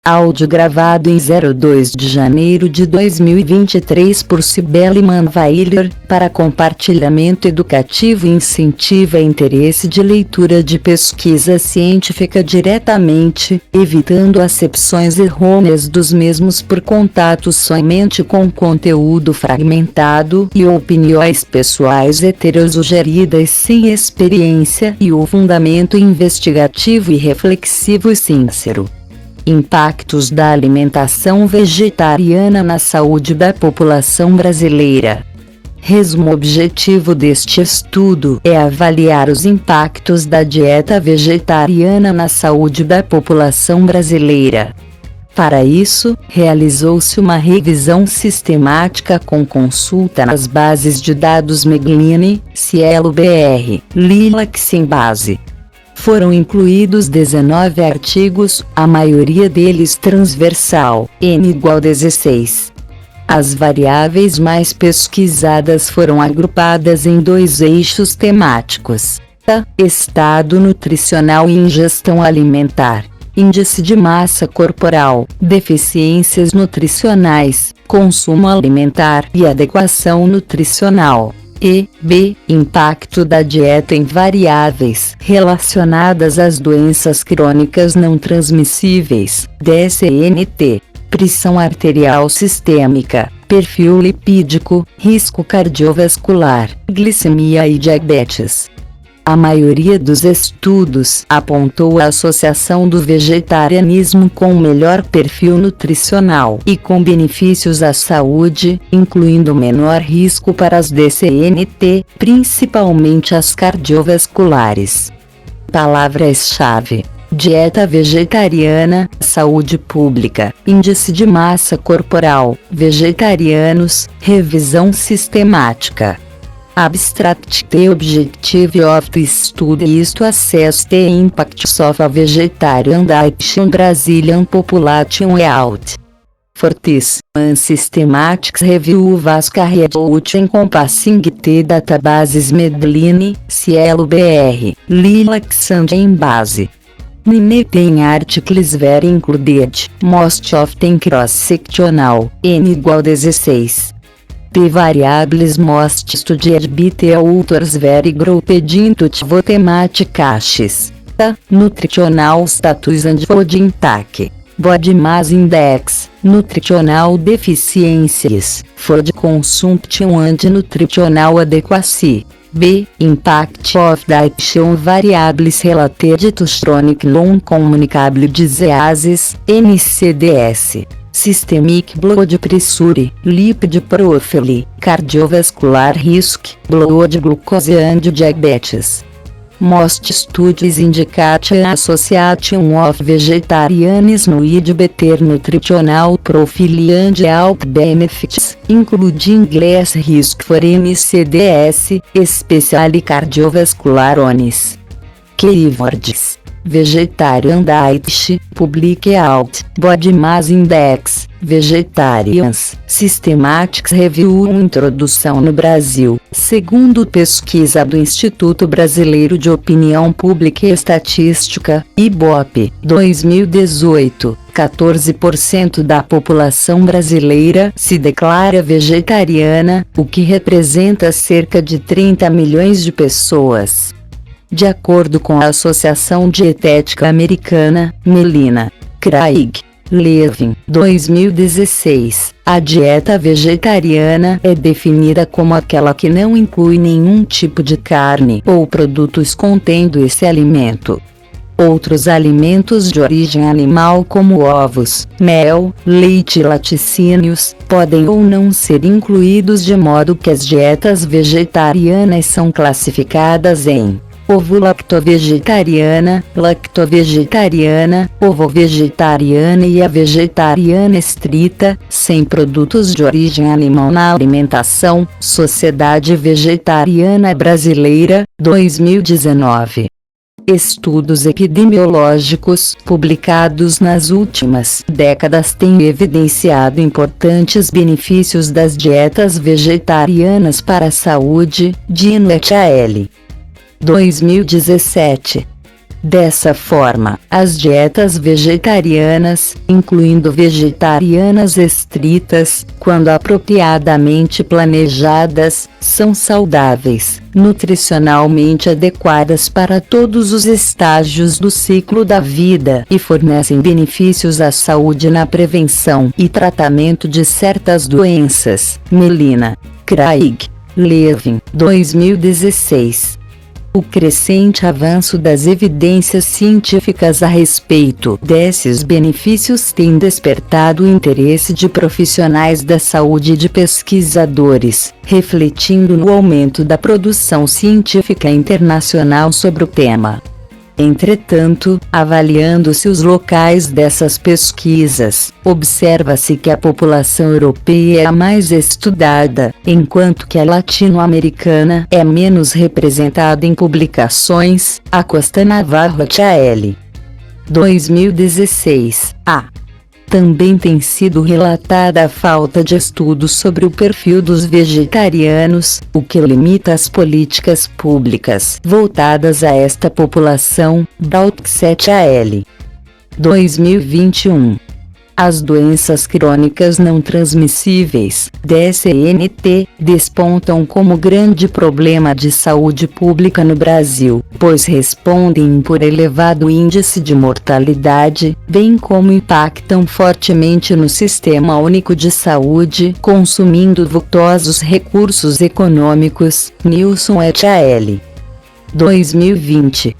Áudio gravado em 02 de janeiro de 2023 por Cibele Manweiler, para compartilhamento educativo e incentiva interesse de leitura de pesquisa científica diretamente, evitando acepções errôneas dos mesmos por contato somente com conteúdo fragmentado e opiniões pessoais heterosugeridas sem experiência e o fundamento investigativo e reflexivo sincero. Impactos da alimentação vegetariana na saúde da população brasileira. Resumo objetivo deste estudo é avaliar os impactos da dieta vegetariana na saúde da população brasileira. Para isso, realizou-se uma revisão sistemática com consulta nas bases de dados Megline, Cielo-BR, Lilac-Simbase. Foram incluídos 19 artigos, a maioria deles transversal, N igual 16. As variáveis mais pesquisadas foram agrupadas em dois eixos temáticos: estado nutricional e ingestão alimentar, índice de massa corporal, deficiências nutricionais, consumo alimentar e adequação nutricional. Impacto da dieta em variáveis relacionadas às doenças crônicas não transmissíveis, DSNT, pressão arterial sistêmica, perfil lipídico, risco cardiovascular, glicemia e diabetes. A maioria dos estudos apontou a associação do vegetarianismo com melhor perfil nutricional e com benefícios à saúde, incluindo menor risco para as DCNT, principalmente as cardiovasculares. Palavras-chave: dieta vegetariana, saúde pública, índice de massa corporal, vegetarianos, revisão sistemática. Abstract: The objective of the study is to assess the impacts of a vegetarian diet on Brazilian population health. For this, one systematic review was carried out encompassing the databases Medline, Cielo-BR, Lilac-Simbase. Nine articles were included, most often cross-sectional, N igual 16. The variables most studied by the authors were grouped into two thematic caches: nutritional status and food intake, body mass index, nutritional deficiencies, food consumption and nutritional adequacy. Impact of diet on variables related to chronic non-communicable diseases, NCDs. Systemic blood pressure, lipid profile, cardiovascular risk, blood glucose and diabetes. Most studies indicate an association of vegetarianism with better nutritional profile and health benefits, including less risk for NCDs, especially cardiovascular ones. Keywords: Vegetarian diet, public health, body mass index, vegetarians, systematic review. Introdução no Brasil. Segundo pesquisa do Instituto Brasileiro de Opinião Pública e Estatística, IBOP, 2018, 14% da população brasileira se declara vegetariana, o que representa cerca de 30 milhões de pessoas. De acordo com a Associação Dietética Americana, Melina, Craig, Levin, 2016, a dieta vegetariana é definida como aquela que não inclui nenhum tipo de carne ou produtos contendo esse alimento. Outros alimentos de origem animal como ovos, mel, leite e laticínios, podem ou não ser incluídos, de modo que as dietas vegetarianas são classificadas em ovo-lacto-vegetariana, lacto-vegetariana, ovo-vegetariana e a vegetariana estrita, sem produtos de origem animal na alimentação. Sociedade Vegetariana Brasileira, 2019. Estudos epidemiológicos publicados nas últimas décadas têm evidenciado importantes benefícios das dietas vegetarianas para a saúde. Dino et al. 2017. Dessa forma, as dietas vegetarianas, incluindo vegetarianas estritas, quando apropriadamente planejadas, são saudáveis, nutricionalmente adequadas para todos os estágios do ciclo da vida e fornecem benefícios à saúde na prevenção e tratamento de certas doenças. Melina, Craig, Levin, 2016. O crescente avanço das evidências científicas a respeito desses benefícios tem despertado o interesse de profissionais da saúde e de pesquisadores, refletindo no aumento da produção científica internacional sobre o tema. Entretanto, avaliando-se os locais dessas pesquisas, observa-se que a população europeia é a mais estudada, enquanto que a latino-americana é menos representada em publicações. Acosta Navarro L. 2016. Também tem sido relatada a falta de estudos sobre o perfil dos vegetarianos, o que limita as políticas públicas voltadas a esta população. Braut 7 2021. As doenças crônicas não transmissíveis, DSNT, despontam como grande problema de saúde pública no Brasil, pois respondem por elevado índice de mortalidade, bem como impactam fortemente no Sistema Único de Saúde, consumindo vultosos recursos econômicos. Nilson et al. 2020.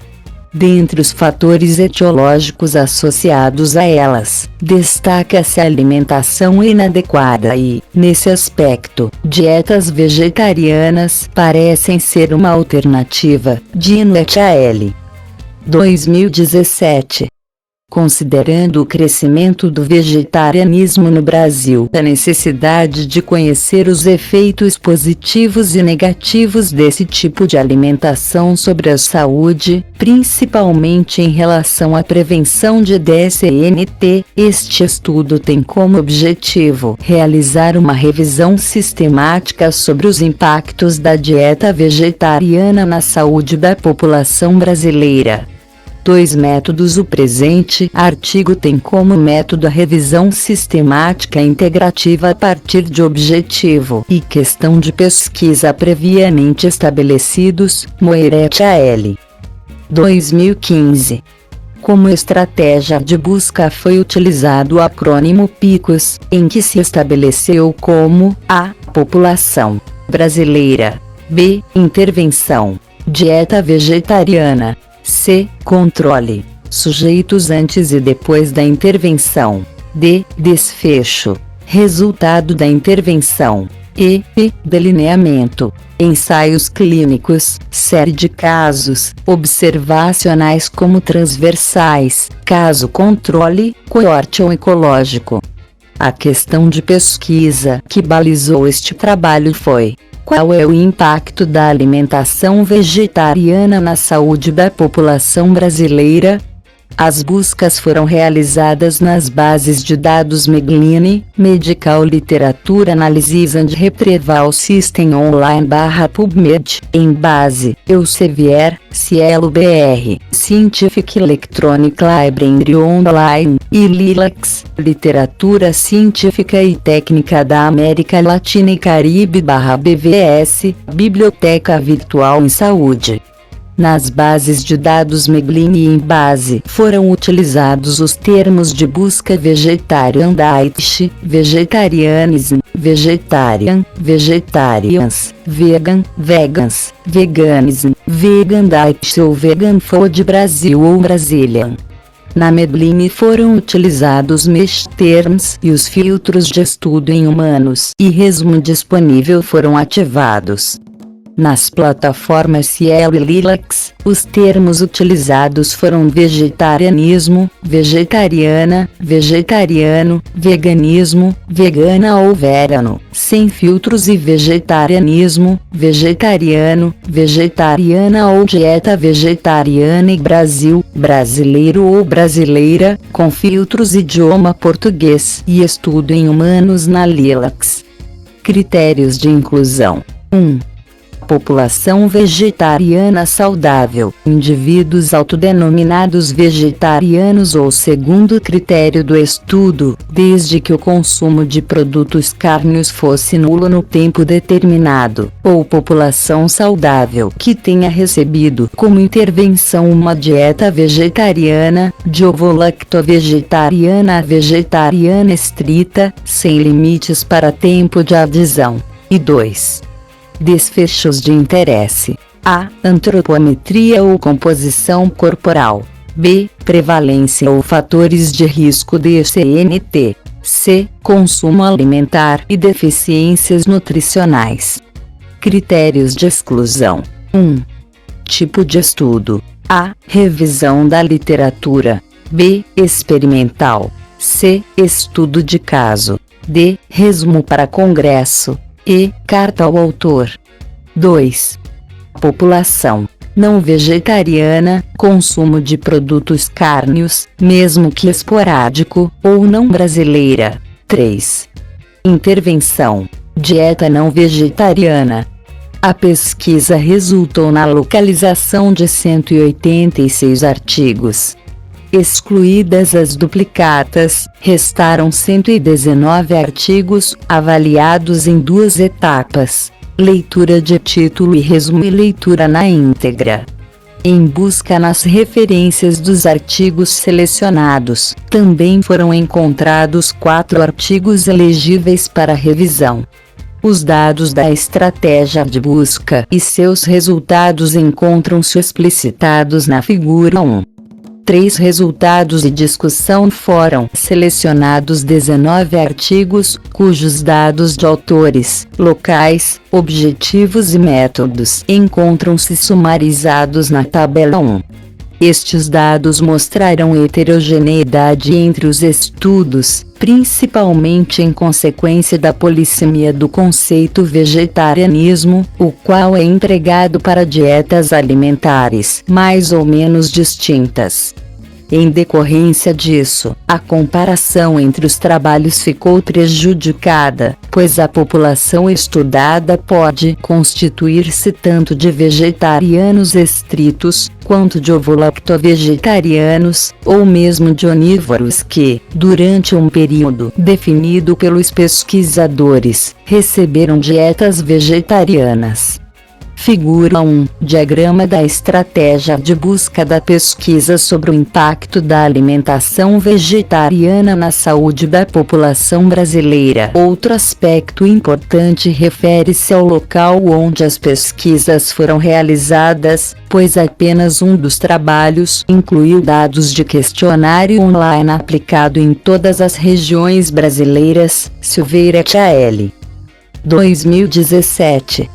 Dentre os fatores etiológicos associados a elas, destaca-se a alimentação inadequada e, nesse aspecto, dietas vegetarianas parecem ser uma alternativa. Dino et al. 2017. Considerando o crescimento do vegetarianismo no Brasil, a necessidade de conhecer os efeitos positivos e negativos desse tipo de alimentação sobre a saúde, principalmente em relação à prevenção de DSNT, este estudo tem como objetivo realizar uma revisão sistemática sobre os impactos da dieta vegetariana na saúde da população brasileira. 2 métodos. O presente artigo tem como método a revisão sistemática integrativa a partir de objetivo e questão de pesquisa previamente estabelecidos. Moeret al. 2015. Como estratégia de busca foi utilizado o acrônimo PICOS, em que se estabeleceu como a população brasileira, b. intervenção, dieta vegetariana, c. controle, sujeitos antes e depois da intervenção, d. desfecho, resultado da intervenção, e delineamento, ensaios clínicos, série de casos, observacionais como transversais, caso controle, coorte ou ecológico. A questão de pesquisa que balizou este trabalho foi: qual é o impacto da alimentação vegetariana na saúde da população brasileira? As buscas foram realizadas nas bases de dados Meglini, Medical Literature Analysis and Retrieval System Online /PubMed, em base, Elsevier, Cielo BR, Scientific Electronic Library Online, e Lilacs, Literatura Científica e Técnica da América Latina e Caribe /BVS, Biblioteca Virtual em Saúde. Nas bases de dados Meglini e em base foram utilizados os termos de busca Vegetarian Diet, Vegetarianism, Vegetarian, Vegetarians, Vegan, Vegans, Veganism, Vegan Diet ou Vegan Food Brasil ou Brazilian. Na Meglini foram utilizados mesh terms e os filtros de estudo em humanos e resumo disponível foram ativados. Nas plataformas Cielo e Lilacs, os termos utilizados foram vegetarianismo, vegetariana, vegetariano, veganismo, vegana ou vegano, sem filtros e vegetarianismo, vegetariano, vegetariana ou dieta vegetariana e Brasil, brasileiro ou brasileira, com filtros idioma português e estudo em humanos na Lilacs. Critérios de inclusão: 1. População vegetariana saudável, indivíduos autodenominados vegetarianos ou segundo o critério do estudo, desde que o consumo de produtos cárneos fosse nulo no tempo determinado, ou população saudável que tenha recebido como intervenção uma dieta vegetariana, de ovo-lacto-vegetariana a vegetariana estrita, sem limites para tempo de adesão. E 2. Desfechos de interesse. A. Antropometria ou composição corporal. B. Prevalência ou fatores de risco de CNT. C. Consumo alimentar e deficiências nutricionais. Critérios de exclusão. 1. Tipo de estudo. A. Revisão da literatura. B. Experimental. C. Estudo de caso. D. Resumo para congresso. E. Carta ao autor. 2. População não vegetariana, consumo de produtos cárneos, mesmo que esporádico, ou não brasileira. 3. Intervenção. Dieta não vegetariana. A pesquisa resultou na localização de 186 artigos. Excluídas as duplicatas, restaram 119 artigos, avaliados em 2 etapas: leitura de título e resumo e leitura na íntegra. Em busca nas referências dos artigos selecionados, também foram encontrados 4 artigos elegíveis para revisão. Os dados da estratégia de busca e seus resultados encontram-se explicitados na figura 1. 3 resultados e discussão foram selecionados 19 artigos, cujos dados de autores, locais, objetivos e métodos encontram-se sumarizados na tabela 1. Estes dados mostraram heterogeneidade entre os estudos, principalmente em consequência da polissemia do conceito vegetarianismo, o qual é empregado para dietas alimentares mais ou menos distintas. Em decorrência disso, a comparação entre os trabalhos ficou prejudicada, pois a população estudada pode constituir-se tanto de vegetarianos estritos, quanto de ovo-lacto-vegetarianos, ou mesmo de onívoros que, durante um período definido pelos pesquisadores, receberam dietas vegetarianas. Figura 1. Diagrama da estratégia de busca da pesquisa sobre o impacto da alimentação vegetariana na saúde da população brasileira. Outro aspecto importante refere-se ao local onde as pesquisas foram realizadas, pois apenas um dos trabalhos incluiu dados de questionário online aplicado em todas as regiões brasileiras. Silveira et al. 2017.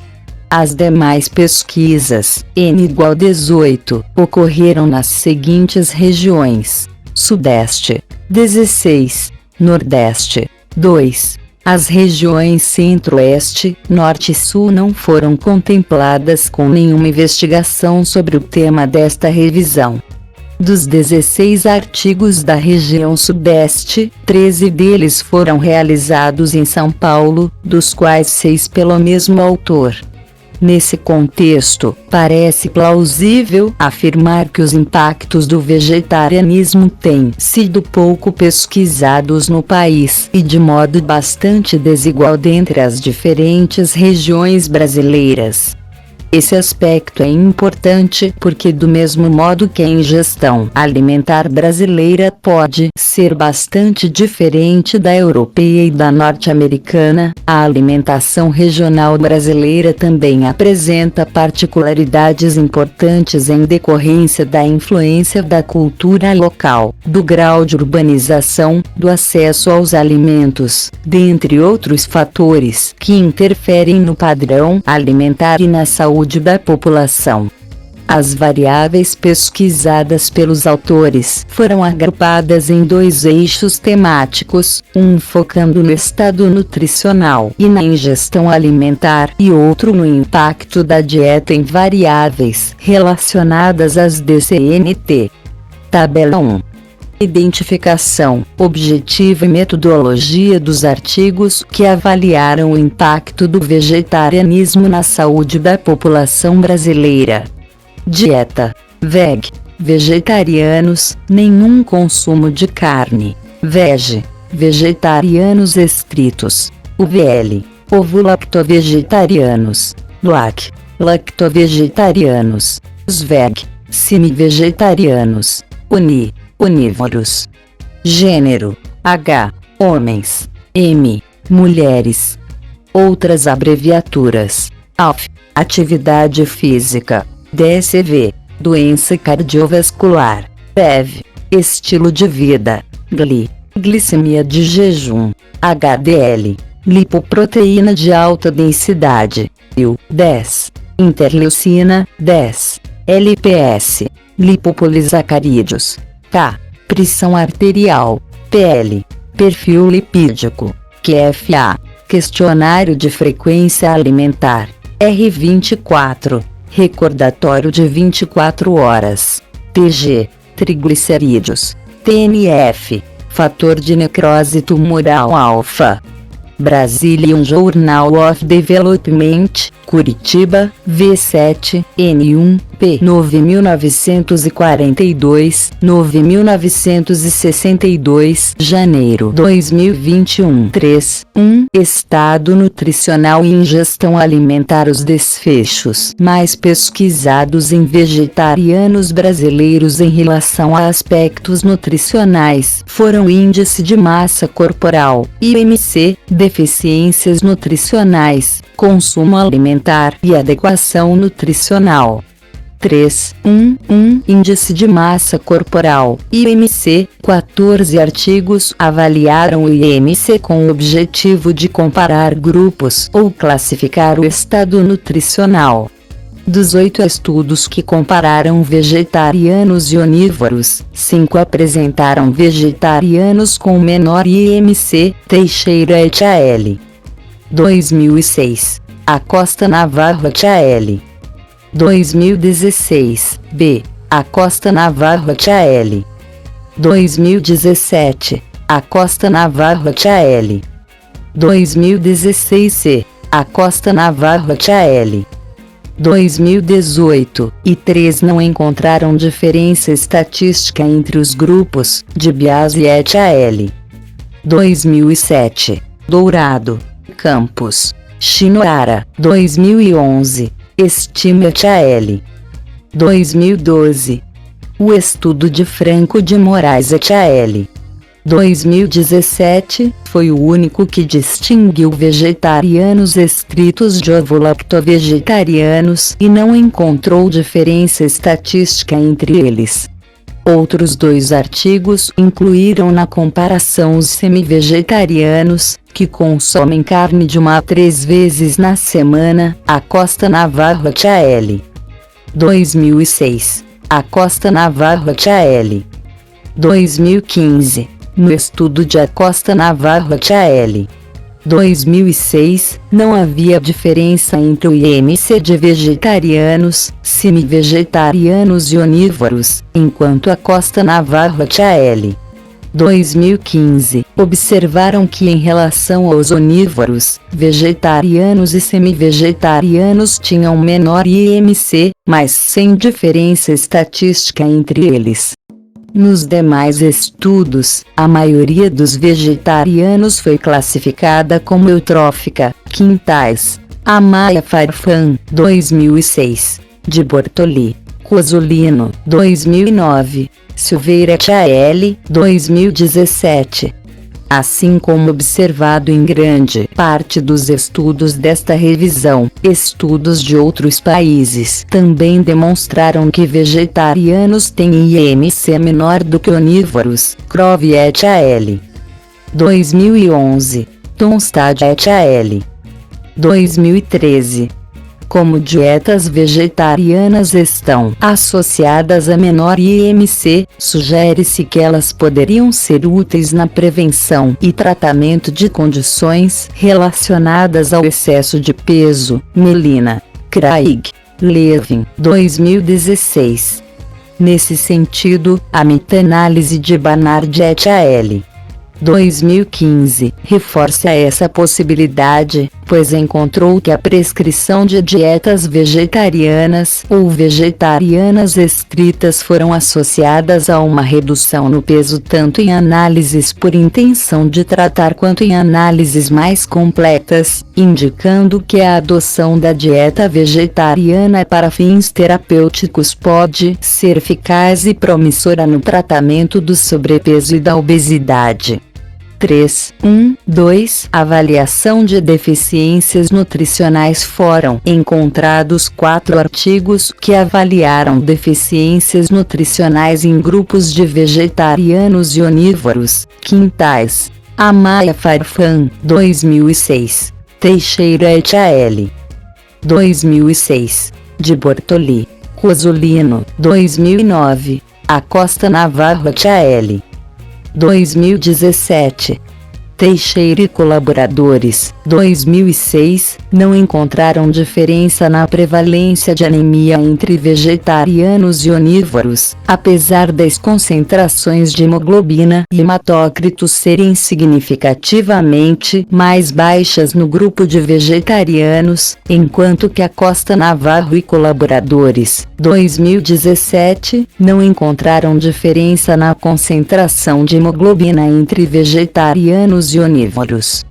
As demais pesquisas, N igual 18, ocorreram nas seguintes regiões: Sudeste, 16, Nordeste, 2. As regiões Centro-Oeste, Norte e Sul não foram contempladas com nenhuma investigação sobre o tema desta revisão. Dos 16 artigos da região Sudeste, 13 deles foram realizados em São Paulo, dos quais 6 pelo mesmo autor. Nesse contexto, parece plausível afirmar que os impactos do vegetarianismo têm sido pouco pesquisados no país e de modo bastante desigual dentre as diferentes regiões brasileiras. Esse aspecto é importante porque, do mesmo modo que a ingestão alimentar brasileira pode ser bastante diferente da europeia e da norte-americana, a alimentação regional brasileira também apresenta particularidades importantes em decorrência da influência da cultura local, do grau de urbanização, do acesso aos alimentos, dentre outros fatores que interferem no padrão alimentar e na saúde da população. As variáveis pesquisadas pelos autores foram agrupadas em 2 eixos temáticos, um focando no estado nutricional e na ingestão alimentar e outro no impacto da dieta em variáveis relacionadas às DCNT. Tabela 1. Identificação, objetivo e metodologia dos artigos que avaliaram o impacto do vegetarianismo na saúde da população brasileira. Dieta: VEG. Vegetarianos, nenhum consumo de carne. VEG. Vegetarianos estritos. UVL. Ovo-lacto-vegetarianos. LAC. Lacto-vegetarianos. SVEG. Semi-vegetarianos. UNI. Onívoros. Gênero: H. Homens. M. Mulheres. Outras abreviaturas: ALF. Atividade física. DSV. Doença cardiovascular. PEV. Estilo de vida. GLI. Glicemia de jejum. HDL. Lipoproteína de alta densidade. IL-10. Interleucina 10. LPS. Lipopolissacarídeos. K. Pressão arterial. PL. Perfil lipídico. QFA. Questionário de frequência alimentar. R24. Recordatório de 24 horas. TG. Triglicerídeos. TNF. Fator de necrose tumoral alfa. Brazilian Journal of Development, Curitiba, V7, N1, P. 9.942, 9.962, janeiro 2021. 3. 1. Estado nutricional e ingestão alimentar. Os desfechos mais pesquisados em vegetarianos brasileiros em relação a aspectos nutricionais foram índice de massa corporal, IMC, deficiências nutricionais, consumo alimentar e adequação nutricional. 3. 1. Índice de massa corporal, IMC. 14 artigos avaliaram o IMC com o objetivo de comparar grupos ou classificar o estado nutricional. Dos 8 estudos que compararam vegetarianos e onívoros, 5 apresentaram vegetarianos com menor IMC. Teixeira et al. 2006. Acosta Navarro et al. 2016. B. Acosta Navarro et al. 2017. Acosta Navarro et al. 2016. C. Acosta Navarro et al. 2018, e 3 não encontraram diferença estatística entre os grupos, de Biasi et al. 2007, Dourado, Campos, Shinohara, 2011, Estima et al. 2012, o estudo de Franco de Moraes et al. 2017, foi o único que distinguiu vegetarianos estritos de ovo-lacto-vegetarianos e não encontrou diferença estatística entre eles. Outros 2 artigos incluíram na comparação os semi-vegetarianos, que consomem carne de 1 a 3 vezes na semana. Acosta Navarro et al. 2006. Acosta Navarro et al. 2015. No estudo de Acosta Navarro et al. 2006, não havia diferença entre o IMC de vegetarianos, semi-vegetarianos e onívoros, enquanto Acosta Navarro et al. 2015, observaram que em relação aos onívoros, vegetarianos e semi-vegetarianos tinham menor IMC, mas sem diferença estatística entre eles. Nos demais estudos, a maioria dos vegetarianos foi classificada como eutrófica. Quintais, Amaya Farfan, 2006, de Bortoli, Cosolino, 2009, Silveira et al., 2017. Assim como observado em grande parte dos estudos desta revisão, estudos de outros países também demonstraram que vegetarianos têm IMC menor do que onívoros. Crove et al. 2011, Tonstad et al. 2013. Como dietas vegetarianas estão associadas a menor IMC, sugere-se que elas poderiam ser úteis na prevenção e tratamento de condições relacionadas ao excesso de peso. Melina, Craig, Levin, 2016. Nesse sentido, a meta-análise de Barnard et al. 2015 reforça essa possibilidade, pois encontrou que a prescrição de dietas vegetarianas ou vegetarianas estritas foram associadas a uma redução no peso tanto em análises por intenção de tratar quanto em análises mais completas, indicando que a adoção da dieta vegetariana para fins terapêuticos pode ser eficaz e promissora no tratamento do sobrepeso e da obesidade. 3.1.2 Avaliação de deficiências nutricionais. Foram encontrados 4 artigos que avaliaram deficiências nutricionais em grupos de vegetarianos e onívoros. Quintais, Amaya Farfan, 2006. Teixeira et al. 2006. De Bortoli, Cosolino, 2009. Acosta Navarro et al. 2017. Teixeira e colaboradores, 2006, não encontraram diferença na prevalência de anemia entre vegetarianos e onívoros, apesar das concentrações de hemoglobina e hematócrito serem significativamente mais baixas no grupo de vegetarianos, enquanto que Acosta Navarro e colaboradores, 2017, não encontraram diferença na concentração de hemoglobina entre vegetarianos e onívoros.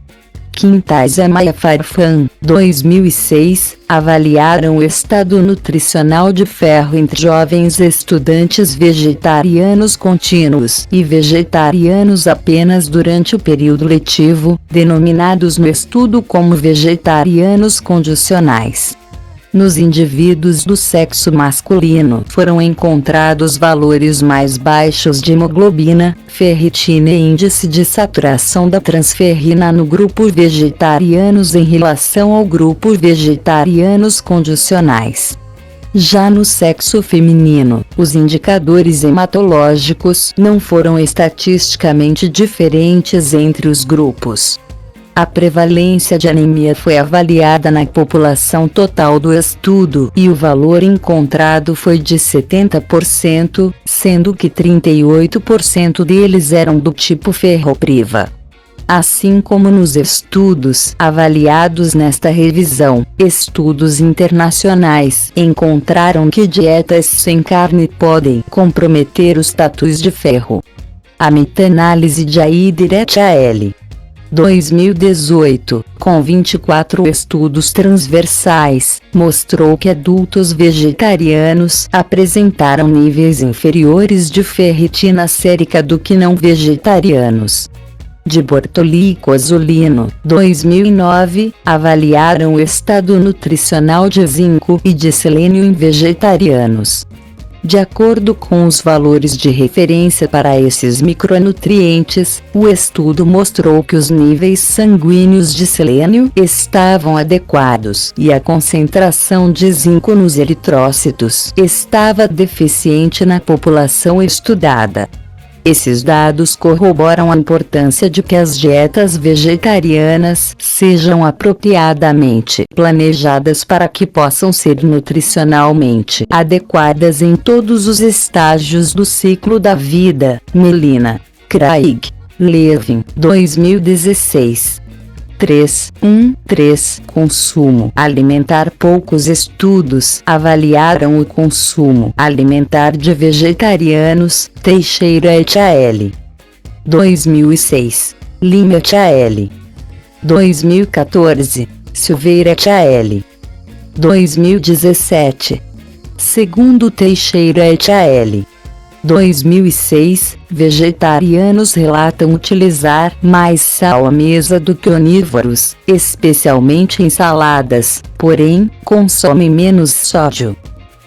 Quintais e Amaya Farfan, 2006, avaliaram o estado nutricional de ferro entre jovens estudantes vegetarianos contínuos e vegetarianos apenas durante o período letivo, denominados no estudo como vegetarianos condicionais. Nos indivíduos do sexo masculino foram encontrados valores mais baixos de hemoglobina, ferritina e índice de saturação da transferrina no grupo vegetarianos em relação ao grupo vegetarianos condicionais. Já no sexo feminino, os indicadores hematológicos não foram estatisticamente diferentes entre os grupos. A prevalência de anemia foi avaliada na população total do estudo e o valor encontrado foi de 70%, sendo que 38% deles eram do tipo ferropriva. Assim como nos estudos avaliados nesta revisão, estudos internacionais encontraram que dietas sem carne podem comprometer o status de ferro. A meta-análise de Aider et al. 2018, com 24 estudos transversais, mostrou que adultos vegetarianos apresentaram níveis inferiores de ferritina sérica do que não vegetarianos. De Bortoli e Cosolino, 2009, avaliaram o estado nutricional de zinco e de selênio em vegetarianos. De acordo com os valores de referência para esses micronutrientes, o estudo mostrou que os níveis sanguíneos de selênio estavam adequados e a concentração de zinco nos eritrócitos estava deficiente na população estudada. Esses dados corroboram a importância de que as dietas vegetarianas sejam apropriadamente planejadas para que possam ser nutricionalmente adequadas em todos os estágios do ciclo da vida. Melina, Craig, Levin, 2016. 3.1.3 Consumo alimentar. Poucos estudos avaliaram o consumo alimentar de vegetarianos. Teixeira et al. 2006. Lima et al. 2014. Silveira et al. 2017. Segundo Teixeira et al. 2006, vegetarianos relatam utilizar mais sal à mesa do que onívoros, especialmente em saladas, porém, consomem menos sódio.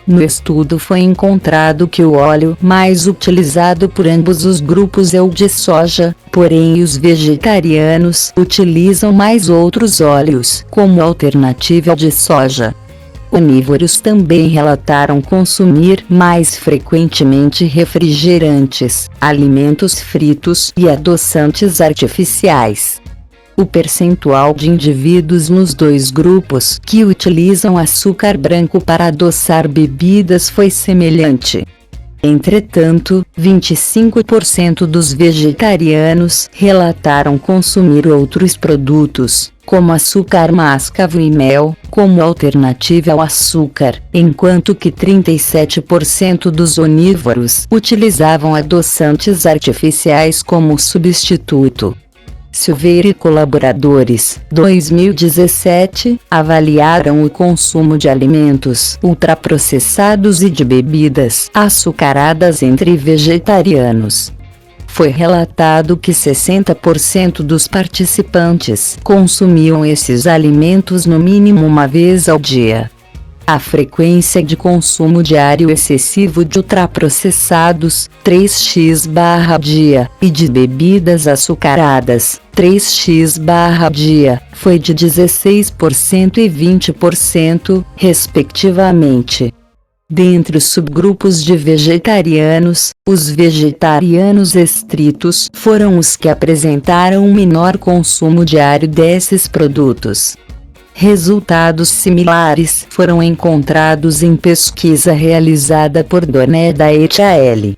No estudo foi encontrado que o óleo mais utilizado por ambos os grupos é o de soja, porém os vegetarianos utilizam mais outros óleos como alternativa ao de soja. Onívoros também relataram consumir mais frequentemente refrigerantes, alimentos fritos e adoçantes artificiais. O percentual de indivíduos nos dois grupos que utilizam açúcar branco para adoçar bebidas foi semelhante. Entretanto, 25% dos vegetarianos relataram consumir outros produtos, como açúcar mascavo e mel, como alternativa ao açúcar, enquanto que 37% dos onívoros utilizavam adoçantes artificiais como substituto. Silveira e colaboradores, 2017, avaliaram o consumo de alimentos ultraprocessados e de bebidas açucaradas entre vegetarianos. Foi relatado que 60% dos participantes consumiam esses alimentos no mínimo uma vez ao dia. A frequência de consumo diário excessivo de ultraprocessados, 3x/dia, e de bebidas açucaradas, 3x/dia, foi de 16% e 20%, respectivamente. Dentre os subgrupos de vegetarianos, os vegetarianos estritos foram os que apresentaram um menor consumo diário desses produtos. Resultados similares foram encontrados em pesquisa realizada por Doneda et al.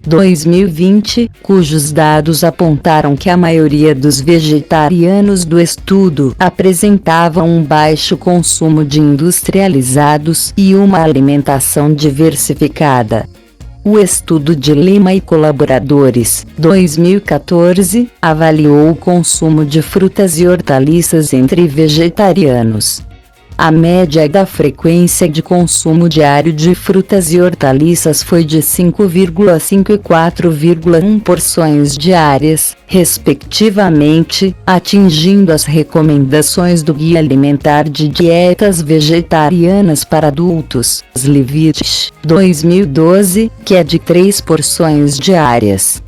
2020, cujos dados apontaram que a maioria dos vegetarianos do estudo apresentavam um baixo consumo de industrializados e uma alimentação diversificada. O estudo de Lima e colaboradores, 2014, avaliou o consumo de frutas e hortaliças entre vegetarianos. A média da frequência de consumo diário de frutas e hortaliças foi de 5,5 e 4,1 porções diárias, respectivamente, atingindo as recomendações do Guia Alimentar de Dietas Vegetarianas para Adultos, SLIVIT, 2012, que é de 3 porções diárias.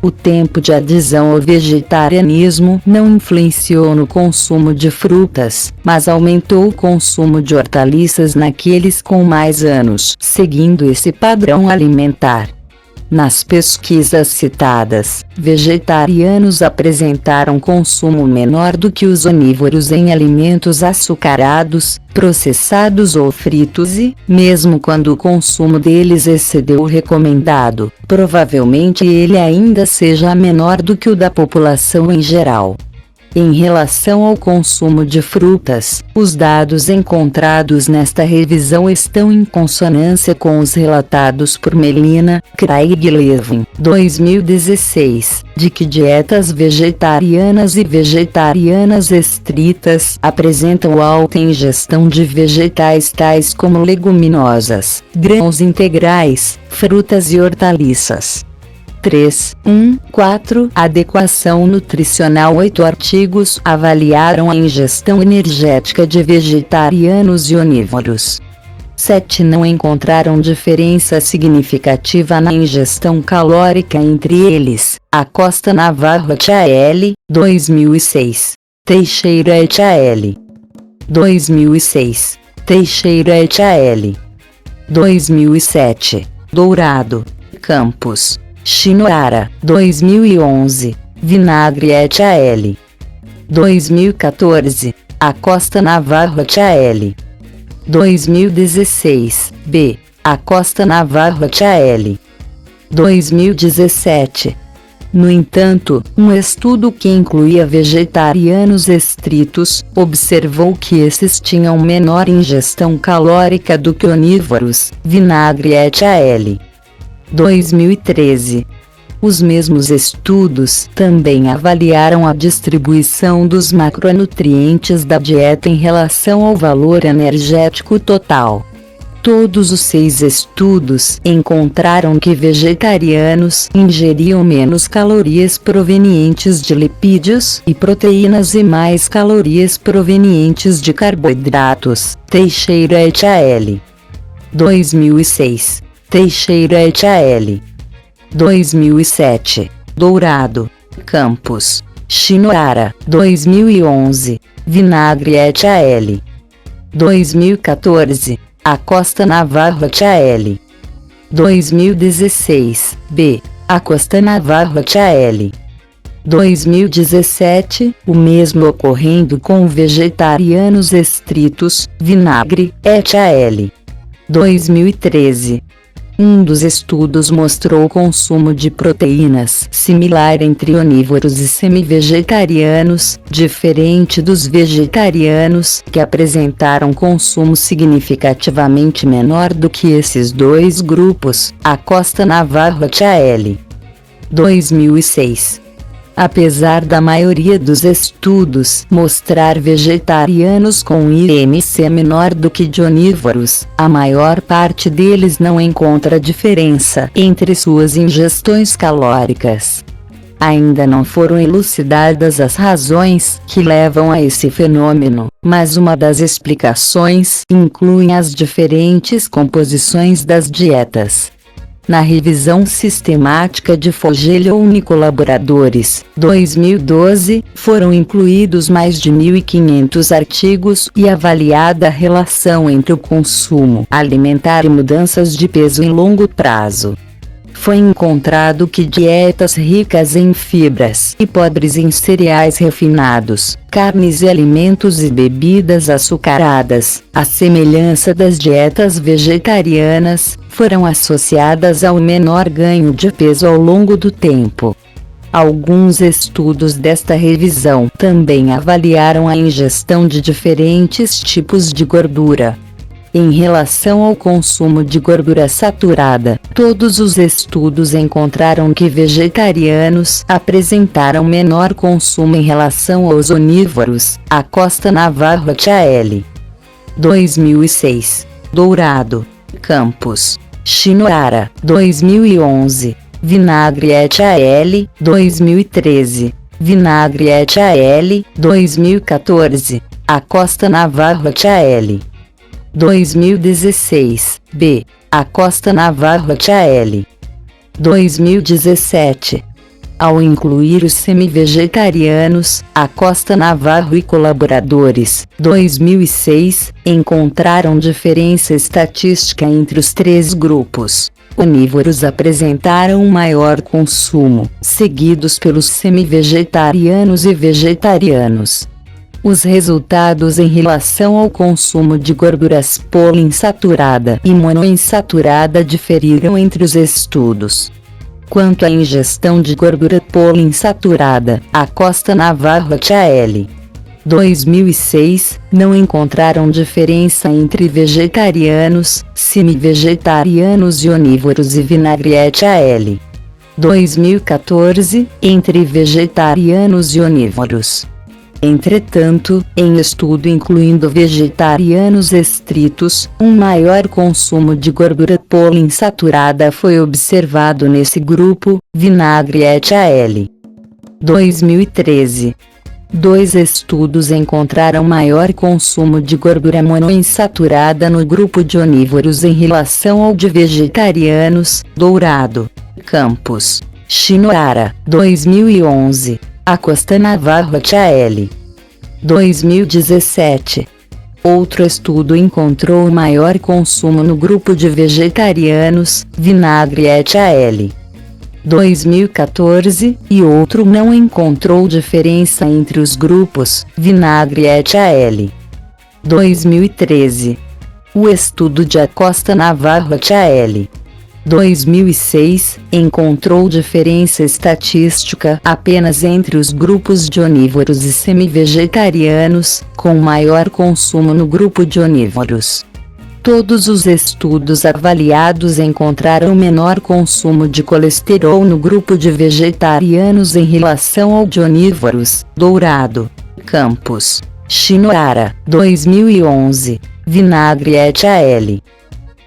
O tempo de adesão ao vegetarianismo não influenciou no consumo de frutas, mas aumentou o consumo de hortaliças naqueles com mais anos, seguindo esse padrão alimentar. Nas pesquisas citadas, vegetarianos apresentaram consumo menor do que os onívoros em alimentos açucarados, processados ou fritos e, mesmo quando o consumo deles excedeu o recomendado, provavelmente ele ainda seja menor do que o da população em geral. Em relação ao consumo de frutas, os dados encontrados nesta revisão estão em consonância com os relatados por Melina, Craig e Levin, 2016, de que dietas vegetarianas e vegetarianas estritas apresentam alta ingestão de vegetais tais como leguminosas, grãos integrais, frutas e hortaliças. 3.1.4 Adequação nutricional. 8 artigos avaliaram a ingestão energética de vegetarianos e onívoros. 7 não encontraram diferença significativa na ingestão calórica entre eles. Acosta Navarro et al., 2006. Teixeira et al. 2006. Teixeira et al. 2007. Dourado, Campos, Shinohara, 2011, Vinagre et al. 2014, Acosta Navarro et al. 2016, B. Acosta Navarro et al. 2017. No entanto, um estudo que incluía vegetarianos estritos, observou que esses tinham menor ingestão calórica do que onívoros, Vinagre et al. 2013. Os mesmos estudos também avaliaram a distribuição dos macronutrientes da dieta em relação ao valor energético total. Todos os 6 estudos encontraram que vegetarianos ingeriam menos calorias provenientes de lipídios e proteínas e mais calorias provenientes de carboidratos. Teixeira et al. 2006. Teixeira et al. 2007. Dourado, Campos, Shinohara, 2011. Vinagre et al. 2014. Acosta Navarro et al. 2016. B. Acosta Navarro et al. 2017. O mesmo ocorrendo com vegetarianos estritos, Vinagre et al. 2013. Um dos estudos mostrou o consumo de proteínas similar entre onívoros e semi-vegetarianos, diferente dos vegetarianos, que apresentaram consumo significativamente menor do que esses dois grupos. Acosta Navarro et al. 2006. Apesar da maioria dos estudos mostrar vegetarianos com IMC menor do que de onívoros, a maior parte deles não encontra diferença entre suas ingestões calóricas. Ainda não foram elucidadas as razões que levam a esse fenômeno, mas uma das explicações inclui as diferentes composições das dietas. Na revisão sistemática de Fogelhon e colaboradores, 2012, foram incluídos mais de 1.500 artigos e avaliada a relação entre o consumo alimentar e mudanças de peso em longo prazo. Foi encontrado que dietas ricas em fibras e pobres em cereais refinados, carnes e alimentos e bebidas açucaradas, à semelhança das dietas vegetarianas, foram associadas ao menor ganho de peso ao longo do tempo. Alguns estudos desta revisão também avaliaram a ingestão de diferentes tipos de gordura. Em relação ao consumo de gordura saturada, todos os estudos encontraram que vegetarianos apresentaram menor consumo em relação aos onívoros. Acosta Navarro et al. 2006. Dourado, Campos, Shinohara, 2011. Vinagre et al. 2013. Vinagre et al. 2014. Acosta Navarro et al. 2016, B. Acosta Navarro et al. 2017. Ao incluir os semi-vegetarianos, Acosta Navarro e colaboradores, 2006, encontraram diferença estatística entre os três grupos. Onívoros apresentaram um maior consumo, seguidos pelos semi-vegetarianos e vegetarianos. Os resultados em relação ao consumo de gorduras poliinsaturada e monoinsaturada diferiram entre os estudos. Quanto à ingestão de gordura poliinsaturada, Acosta Navarro et al. 2006, não encontraram diferença entre vegetarianos, semi-vegetarianos e onívoros e Vinagre et al. 2014, entre vegetarianos e onívoros. Entretanto, em estudo incluindo vegetarianos estritos, um maior consumo de gordura poliinsaturada foi observado nesse grupo. Vinagre et al. 2013. Dois estudos encontraram maior consumo de gordura monoinsaturada no grupo de onívoros em relação ao de vegetarianos. Dourado, Campos, Shinohara, 2011. Acosta Navarro et al. 2017. Outro estudo encontrou maior consumo no grupo de vegetarianos. Vinagre et al. 2014, e outro não encontrou diferença entre os grupos. Vinagre et al. 2013. O estudo de Acosta Navarro et al. 2006, encontrou diferença estatística apenas entre os grupos de onívoros e semi-vegetarianos, com maior consumo no grupo de onívoros. Todos os estudos avaliados encontraram menor consumo de colesterol no grupo de vegetarianos em relação ao de onívoros. Dourado, Campos, Shinohara, 2011. Vinagre et al.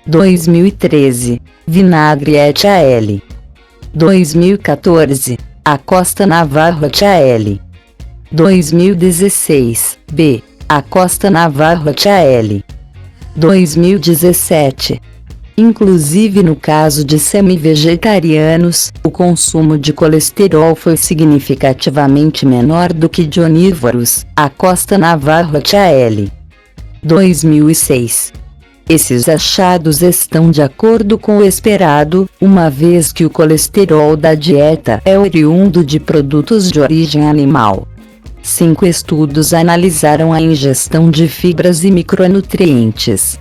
2013. Vinagre et al. 2014. Acosta Navarro et al. 2016. B. Acosta Navarro et al. 2017. Inclusive no caso de semi-vegetarianos, o consumo de colesterol foi significativamente menor do que de onívoros. Acosta Navarro et al. 2006. Esses achados estão de acordo com o esperado, uma vez que o colesterol da dieta é oriundo de produtos de origem animal. 5 estudos analisaram a ingestão de fibras e micronutrientes.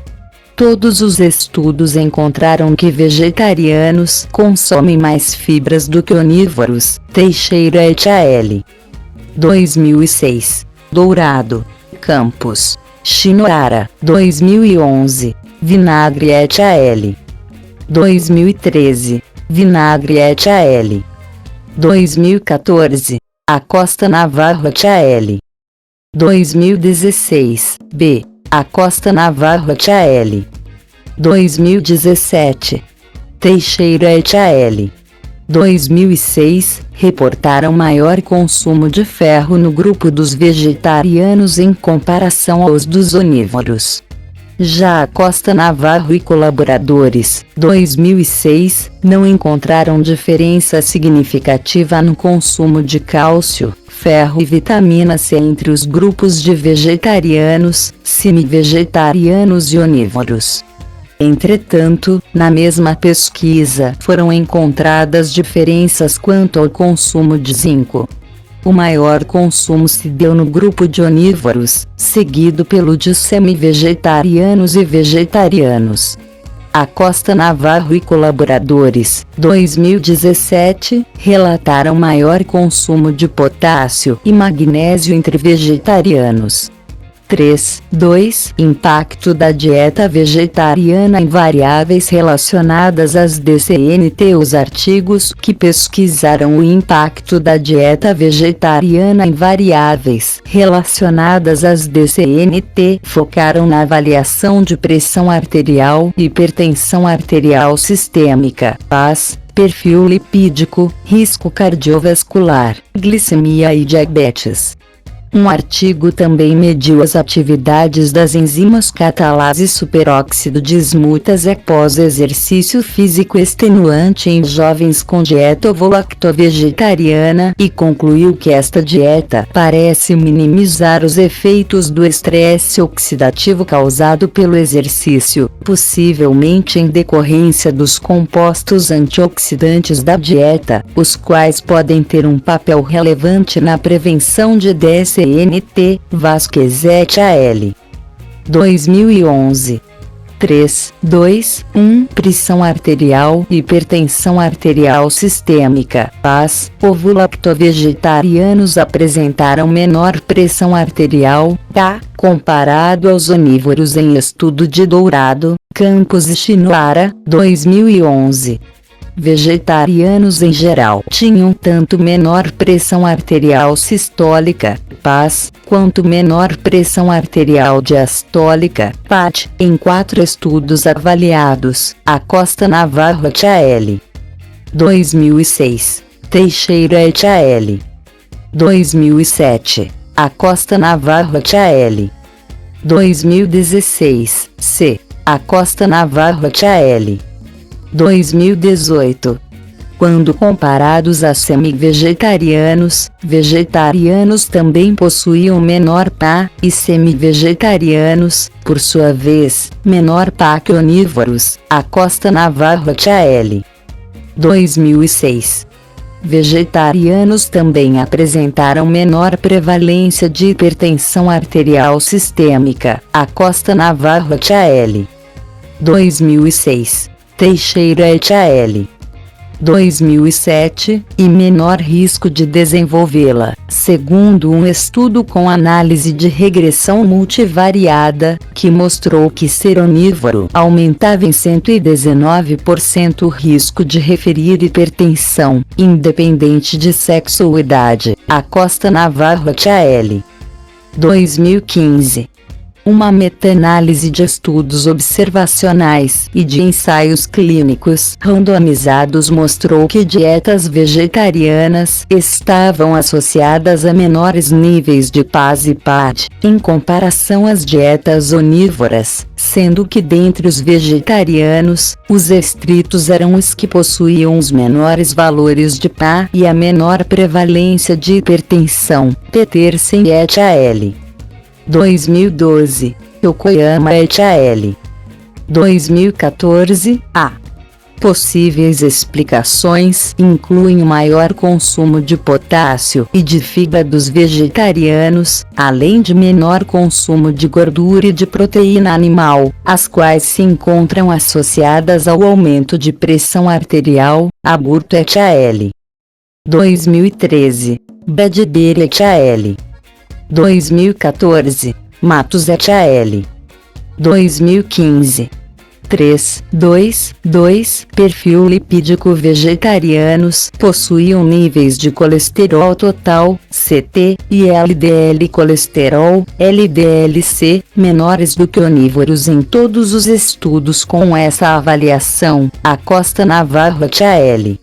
Todos os estudos encontraram que vegetarianos consomem mais fibras do que onívoros. Teixeira et al. 2006. Dourado, Campos, Shinohara. 2011. Vinagre et al. 2013. Vinagre et al. 2014. Acosta Navarro et al. 2016. B. Acosta Navarro et al. 2017. Teixeira et al. 2006, reportaram maior consumo de ferro no grupo dos vegetarianos em comparação aos dos onívoros. Já Acosta Navarro e colaboradores, 2006, não encontraram diferença significativa no consumo de cálcio, ferro e vitamina C entre os grupos de vegetarianos, semi-vegetarianos e onívoros. Entretanto, na mesma pesquisa foram encontradas diferenças quanto ao consumo de zinco. O maior consumo se deu no grupo de onívoros, seguido pelo de semi-vegetarianos e vegetarianos. Acosta Navarro e colaboradores, 2017, relataram maior consumo de potássio e magnésio entre vegetarianos. 3.2 Impacto da dieta vegetariana em variáveis relacionadas às DCNT. Os artigos que pesquisaram o impacto da dieta vegetariana em variáveis relacionadas às DCNT focaram na avaliação de pressão arterial, hipertensão arterial sistêmica, PAS, perfil lipídico, risco cardiovascular, glicemia e diabetes. Um artigo também mediu as atividades das enzimas catalase superóxido dismutase após exercício físico extenuante em jovens com dieta ovo-lacto-vegetariana e concluiu que esta dieta parece minimizar os efeitos do estresse oxidativo causado pelo exercício, possivelmente em decorrência dos compostos antioxidantes da dieta, os quais podem ter um papel relevante na prevenção de DCNT. Vasquez et al. 2011. 3.2.1 Pressão arterial, hipertensão arterial sistêmica, PAS, ovo-lacto-vegetarianos apresentaram menor pressão arterial, PA, comparado aos onívoros em estudo de Dourado, Campos e Shinohara, 2011. Vegetarianos em geral tinham tanto menor pressão arterial sistólica, PAS, quanto menor pressão arterial diastólica, PAD, em 4 estudos avaliados. Acosta Navarro et al. 2006. Teixeira et al. 2007. Acosta Navarro et al. 2016. C. Acosta Navarro et al. 2018. Quando comparados a semi-vegetarianos, vegetarianos também possuíam menor PA, e semi-vegetarianos, por sua vez, menor PA que onívoros. Acosta Navarro et al. 2006. Vegetarianos também apresentaram menor prevalência de hipertensão arterial sistêmica. Acosta Navarro et al. 2006. Teixeira et al. 2007, e menor risco de desenvolvê-la, segundo um estudo com análise de regressão multivariada, que mostrou que ser onívoro aumentava em 119% o risco de referir hipertensão, independente de sexo ou idade. Acosta Navarro et al. 2015. Uma meta-análise de estudos observacionais e de ensaios clínicos randomizados mostrou que dietas vegetarianas estavam associadas a menores níveis de PAS e PAD, em comparação às dietas onívoras, sendo que dentre os vegetarianos, os estritos eram os que possuíam os menores valores de PA e a menor prevalência de hipertensão. Petersen et al. 2012, Yokoyama et al. 2014, A. Possíveis explicações incluem o maior consumo de potássio e de fibra dos vegetarianos, além de menor consumo de gordura e de proteína animal, as quais se encontram associadas ao aumento de pressão arterial, aborto et al. 2013. Badger et al. 2014. Matos et al. 2015. 3.2.2 Perfil lipídico vegetarianos possuíam níveis de colesterol total, CT, e LDL colesterol, LDL-C, menores do que onívoros em todos os estudos com essa avaliação. Acosta Navarro et al.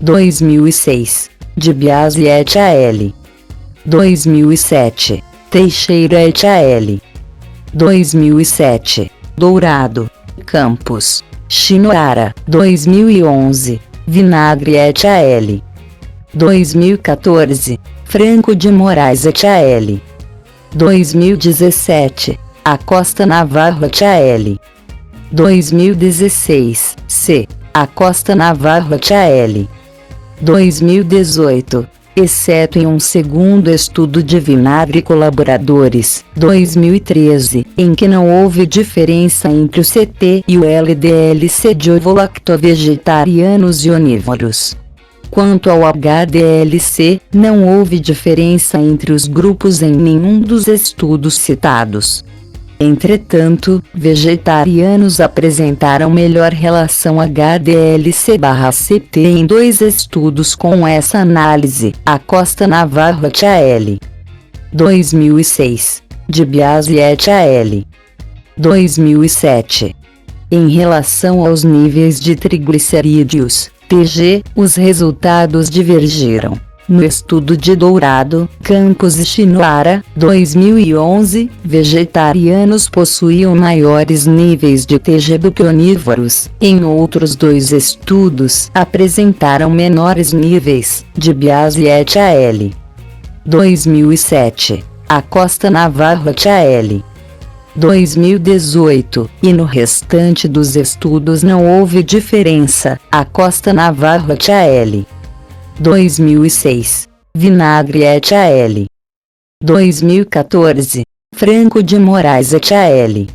2006. De Biasi et al. 2007. Teixeira et al. 2007. Dourado, Campos, Shinohara, 2011. Vinagre et al. 2014. Franco de Moraes et al. 2017. Acosta Navarro et al. 2016. C. Acosta Navarro et al. 2018. Exceto em um segundo estudo de vinagre colaboradores, 2013, em que não houve diferença entre o CT e o LDL-C de ovo-lacto-vegetarianos e onívoros. Quanto ao HDL-C, não houve diferença entre os grupos em nenhum dos estudos citados. Entretanto, vegetarianos apresentaram melhor relação HDL-C/CT em 2 estudos com essa análise. Acosta Navarro et al. 2006. De Biasi et al. 2007. Em relação aos níveis de triglicerídeos, TG, os resultados divergiram. No estudo de Dourado, Campos e Shinohara, 2011, vegetarianos possuíam maiores níveis de TG do que onívoros. Em outros 2 estudos, apresentaram menores níveis, de Biasi et al. 2007. Acosta Navarro et al. 2018, e no restante dos estudos não houve diferença. Acosta Navarro et al. 2006. Vinagre et al. 2014. Franco de Moraes et al.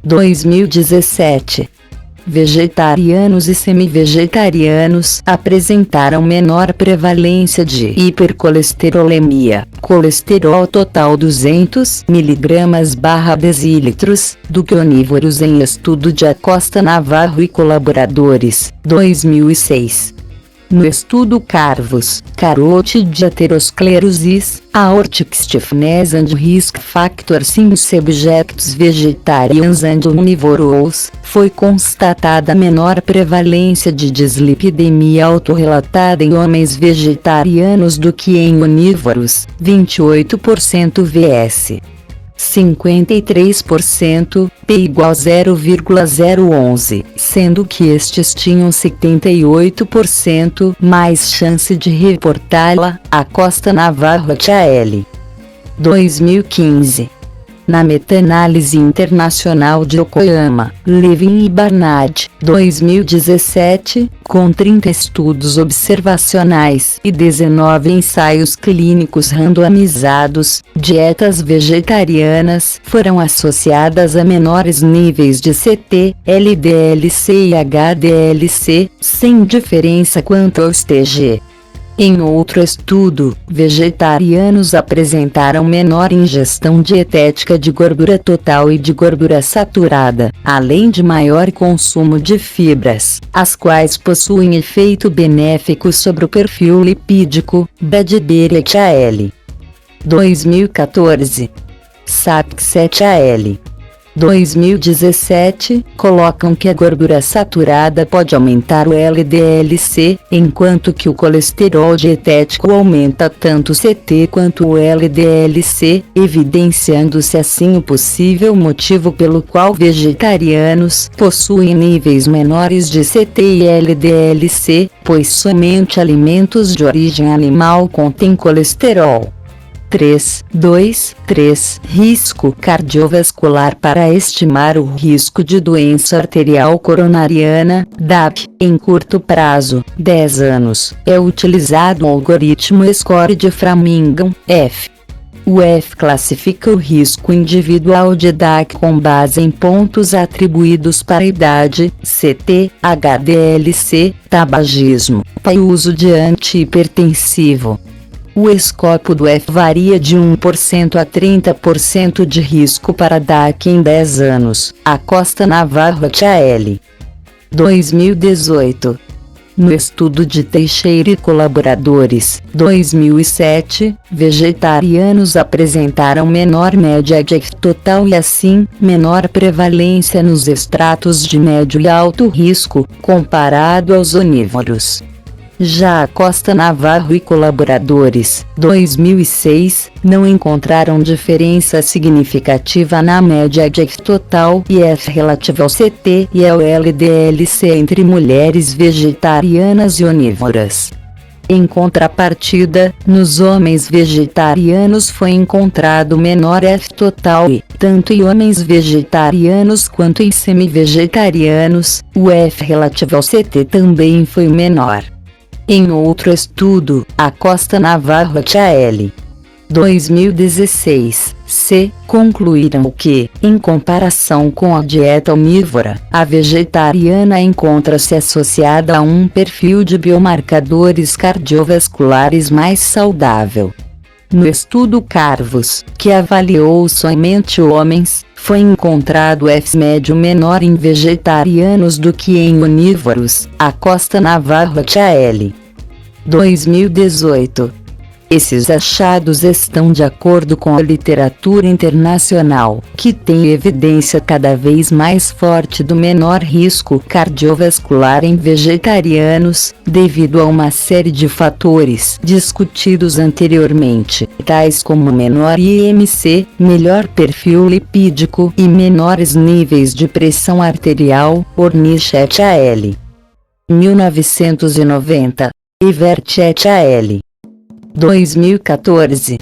2017. Vegetarianos e semi-vegetarianos apresentaram menor prevalência de hipercolesterolemia, colesterol total 200 mg/dl, do que onívoros em estudo de Acosta Navarro e colaboradores, 2006. No estudo Carvos, Carotid Atherosclerosis, Aortic Stiffness and Risk Factors in Subjects Vegetarians and Omnivorous, foi constatada menor prevalência de dislipidemia autorrelatada em homens vegetarianos do que em onívoros, 28% vs. 53%, P igual 0,011, sendo que estes tinham 78% mais chance de reportá-la. Acosta Navarro et al. 2015. Na meta-análise internacional de Yokoyama, Levin e Barnard, 2017, com 30 estudos observacionais e 19 ensaios clínicos randomizados, dietas vegetarianas foram associadas a menores níveis de CT, LDL-C e HDL-C, sem diferença quanto aos TG. Em outro estudo, vegetarianos apresentaram menor ingestão dietética de gordura total e de gordura saturada, além de maior consumo de fibras, as quais possuem efeito benéfico sobre o perfil lipídico. Badger et al. 2014. Sapks et al. 2017, colocam que a gordura saturada pode aumentar o LDL-C, enquanto que o colesterol dietético aumenta tanto o CT quanto o LDL-C, evidenciando-se assim o possível motivo pelo qual vegetarianos possuem níveis menores de CT e LDL-C, pois somente alimentos de origem animal contêm colesterol. 3.2.3 Risco cardiovascular. Para estimar o risco de doença arterial coronariana, DAP, em curto prazo, 10 anos, é utilizado o algoritmo SCORE de Framingham, F. O F classifica o risco individual de DAC com base em pontos atribuídos para idade, CT, HDLC, tabagismo, e uso de antihipertensivo. O escopo do F varia de 1% a 30% de risco para DAC em 10 anos. Acosta Navarro HL. 2018. No estudo de Teixeira e colaboradores, 2007, vegetarianos apresentaram menor média de EGF total e assim, menor prevalência nos estratos de médio e alto risco, comparado aos onívoros. Já Acosta Navarro e colaboradores, 2006, não encontraram diferença significativa na média de EGF total e F relativo ao CT e ao LDLC entre mulheres vegetarianas e onívoras. Em contrapartida, nos homens vegetarianos foi encontrado menor F total e, tanto em homens vegetarianos quanto em semi-vegetarianos, o F relativo ao CT também foi menor. Em outro estudo, Acosta Navarro HL. 2016, concluíram que, em comparação com a dieta omnívora, a vegetariana encontra-se associada a um perfil de biomarcadores cardiovasculares mais saudável. No estudo Carvos, que avaliou somente homens, foi encontrado F médio menor em vegetarianos do que em onívoros. Acosta Navarro HL. 2018. Esses achados estão de acordo com a literatura internacional, que tem evidência cada vez mais forte do menor risco cardiovascular em vegetarianos, devido a uma série de fatores discutidos anteriormente, tais como menor IMC, melhor perfil lipídico e menores níveis de pressão arterial. Ornish et al. 1990. Evert et al. 2014.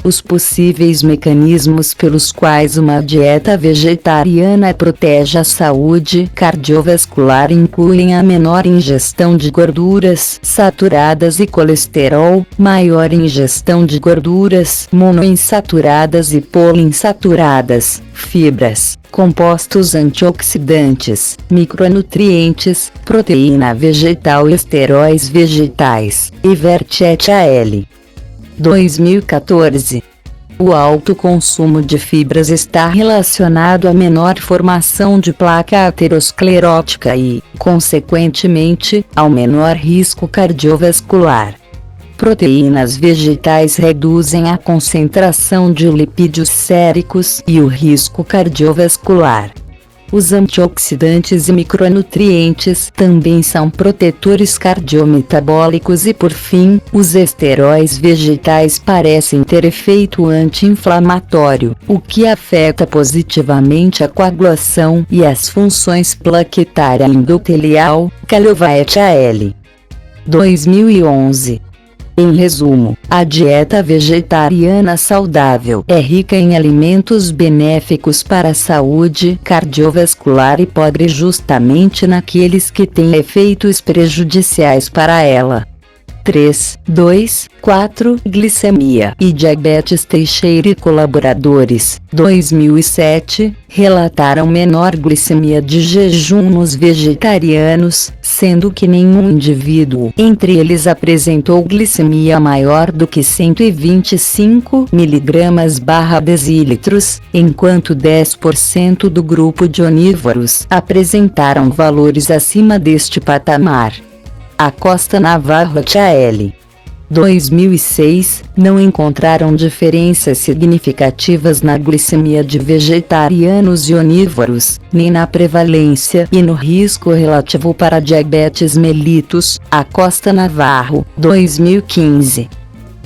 Os possíveis mecanismos pelos quais uma dieta vegetariana protege a saúde cardiovascular incluem a menor ingestão de gorduras saturadas e colesterol, maior ingestão de gorduras monoinsaturadas e poliinsaturadas, fibras, compostos antioxidantes, micronutrientes, proteína vegetal e esteróis vegetais. Evert et al. 2014. O alto consumo de fibras está relacionado à menor formação de placa aterosclerótica e, consequentemente, ao menor risco cardiovascular. Proteínas vegetais reduzem a concentração de lipídios séricos e o risco cardiovascular. Os antioxidantes e micronutrientes também são protetores cardiometabólicos e, por fim, os esteróis vegetais parecem ter efeito anti-inflamatório, o que afeta positivamente a coagulação e as funções plaquetária e endotelial. Calhova et al. 2011. Em resumo, a dieta vegetariana saudável é rica em alimentos benéficos para a saúde cardiovascular e pobre justamente naqueles que têm efeitos prejudiciais para ela. 3.2.4 Glicemia e diabetes. Teixeira e colaboradores, 2007, relataram menor glicemia de jejum nos vegetarianos, sendo que nenhum indivíduo entre eles apresentou glicemia maior do que 125 mg/dl, enquanto 10% do grupo de onívoros apresentaram valores acima deste patamar. Acosta Navarro HL. 2006, não encontraram diferenças significativas na glicemia de vegetarianos e onívoros, nem na prevalência e no risco relativo para diabetes mellitus. Acosta Navarro, 2015.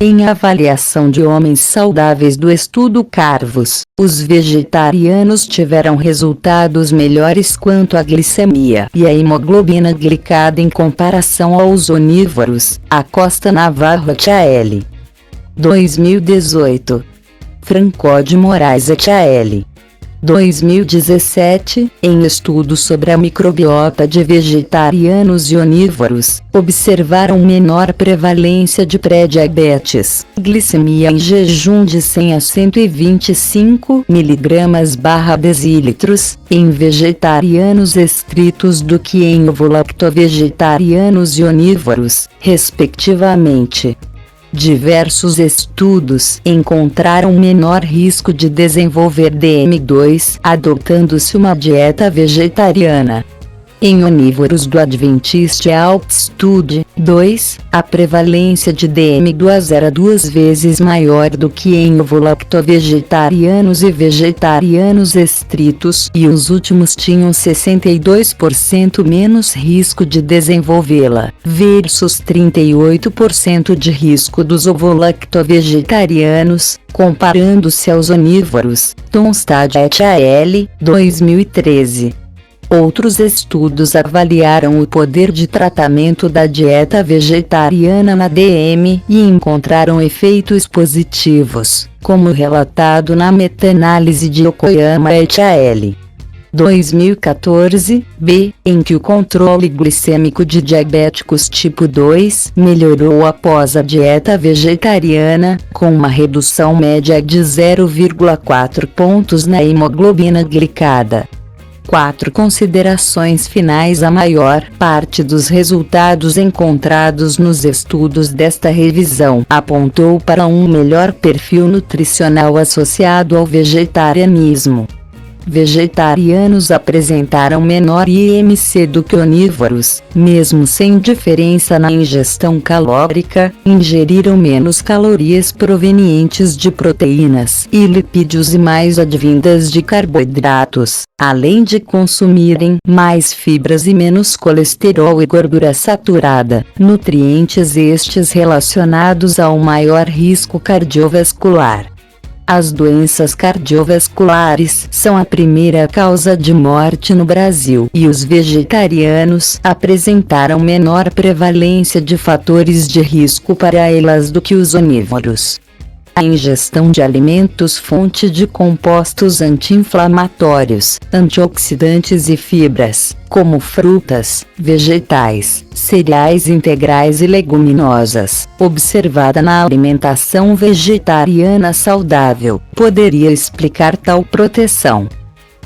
Em avaliação de homens saudáveis do estudo Carvos, os vegetarianos tiveram resultados melhores quanto à glicemia e a hemoglobina glicada em comparação aos onívoros. Acosta Navarro HL. 2018. Franco de Moraes et al. 2017, em estudo sobre a microbiota de vegetarianos e onívoros, observaram menor prevalência de pré-diabetes, glicemia em jejum de 100 a 125 mg/dl em vegetarianos estritos do que em ovo-lacto-vegetarianos e onívoros, respectivamente. Diversos estudos encontraram menor risco de desenvolver DM2 adotando-se uma dieta vegetariana. Em onívoros do Adventist Altitude 2, a prevalência de DM2 era 2 vezes maior do que em ovo-lacto-vegetarianos e vegetarianos estritos, e os últimos tinham 62% menos risco de desenvolvê-la, versus 38% de risco dos ovo-lacto-vegetarianos, comparando-se aos onívoros. Tonstad et al., 2013. Outros estudos avaliaram o poder de tratamento da dieta vegetariana na DM e encontraram efeitos positivos, como relatado na meta-análise de Yokoyama et al. 2014, em que o controle glicêmico de diabéticos tipo 2 melhorou após a dieta vegetariana, com uma redução média de 0,4 pontos na hemoglobina glicada. 4 considerações finais. A maior parte dos resultados encontrados nos estudos desta revisão apontou para um melhor perfil nutricional associado ao vegetarianismo. Vegetarianos apresentaram menor IMC do que onívoros, mesmo sem diferença na ingestão calórica, ingeriram menos calorias provenientes de proteínas e lipídios e mais advindas de carboidratos, além de consumirem mais fibras e menos colesterol e gordura saturada, nutrientes estes relacionados ao maior risco cardiovascular. As doenças cardiovasculares são a primeira causa de morte no Brasil e os vegetarianos apresentaram menor prevalência de fatores de risco para elas do que os onívoros. A ingestão de alimentos fonte de compostos anti-inflamatórios, antioxidantes e fibras, como frutas, vegetais, cereais integrais e leguminosas, observada na alimentação vegetariana saudável, poderia explicar tal proteção.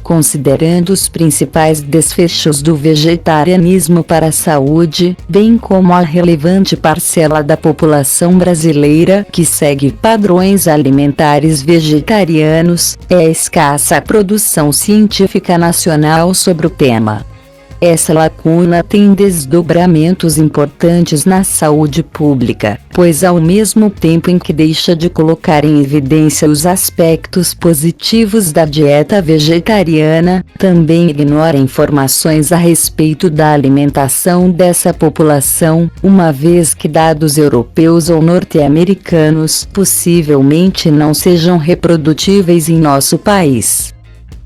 Considerando os principais desfechos do vegetarianismo para a saúde, bem como a relevante parcela da população brasileira que segue padrões alimentares vegetarianos, é escassa a produção científica nacional sobre o tema. Essa lacuna tem desdobramentos importantes na saúde pública, pois ao mesmo tempo em que deixa de colocar em evidência os aspectos positivos da dieta vegetariana, também ignora informações a respeito da alimentação dessa população, uma vez que dados europeus ou norte-americanos possivelmente não sejam reprodutíveis em nosso país.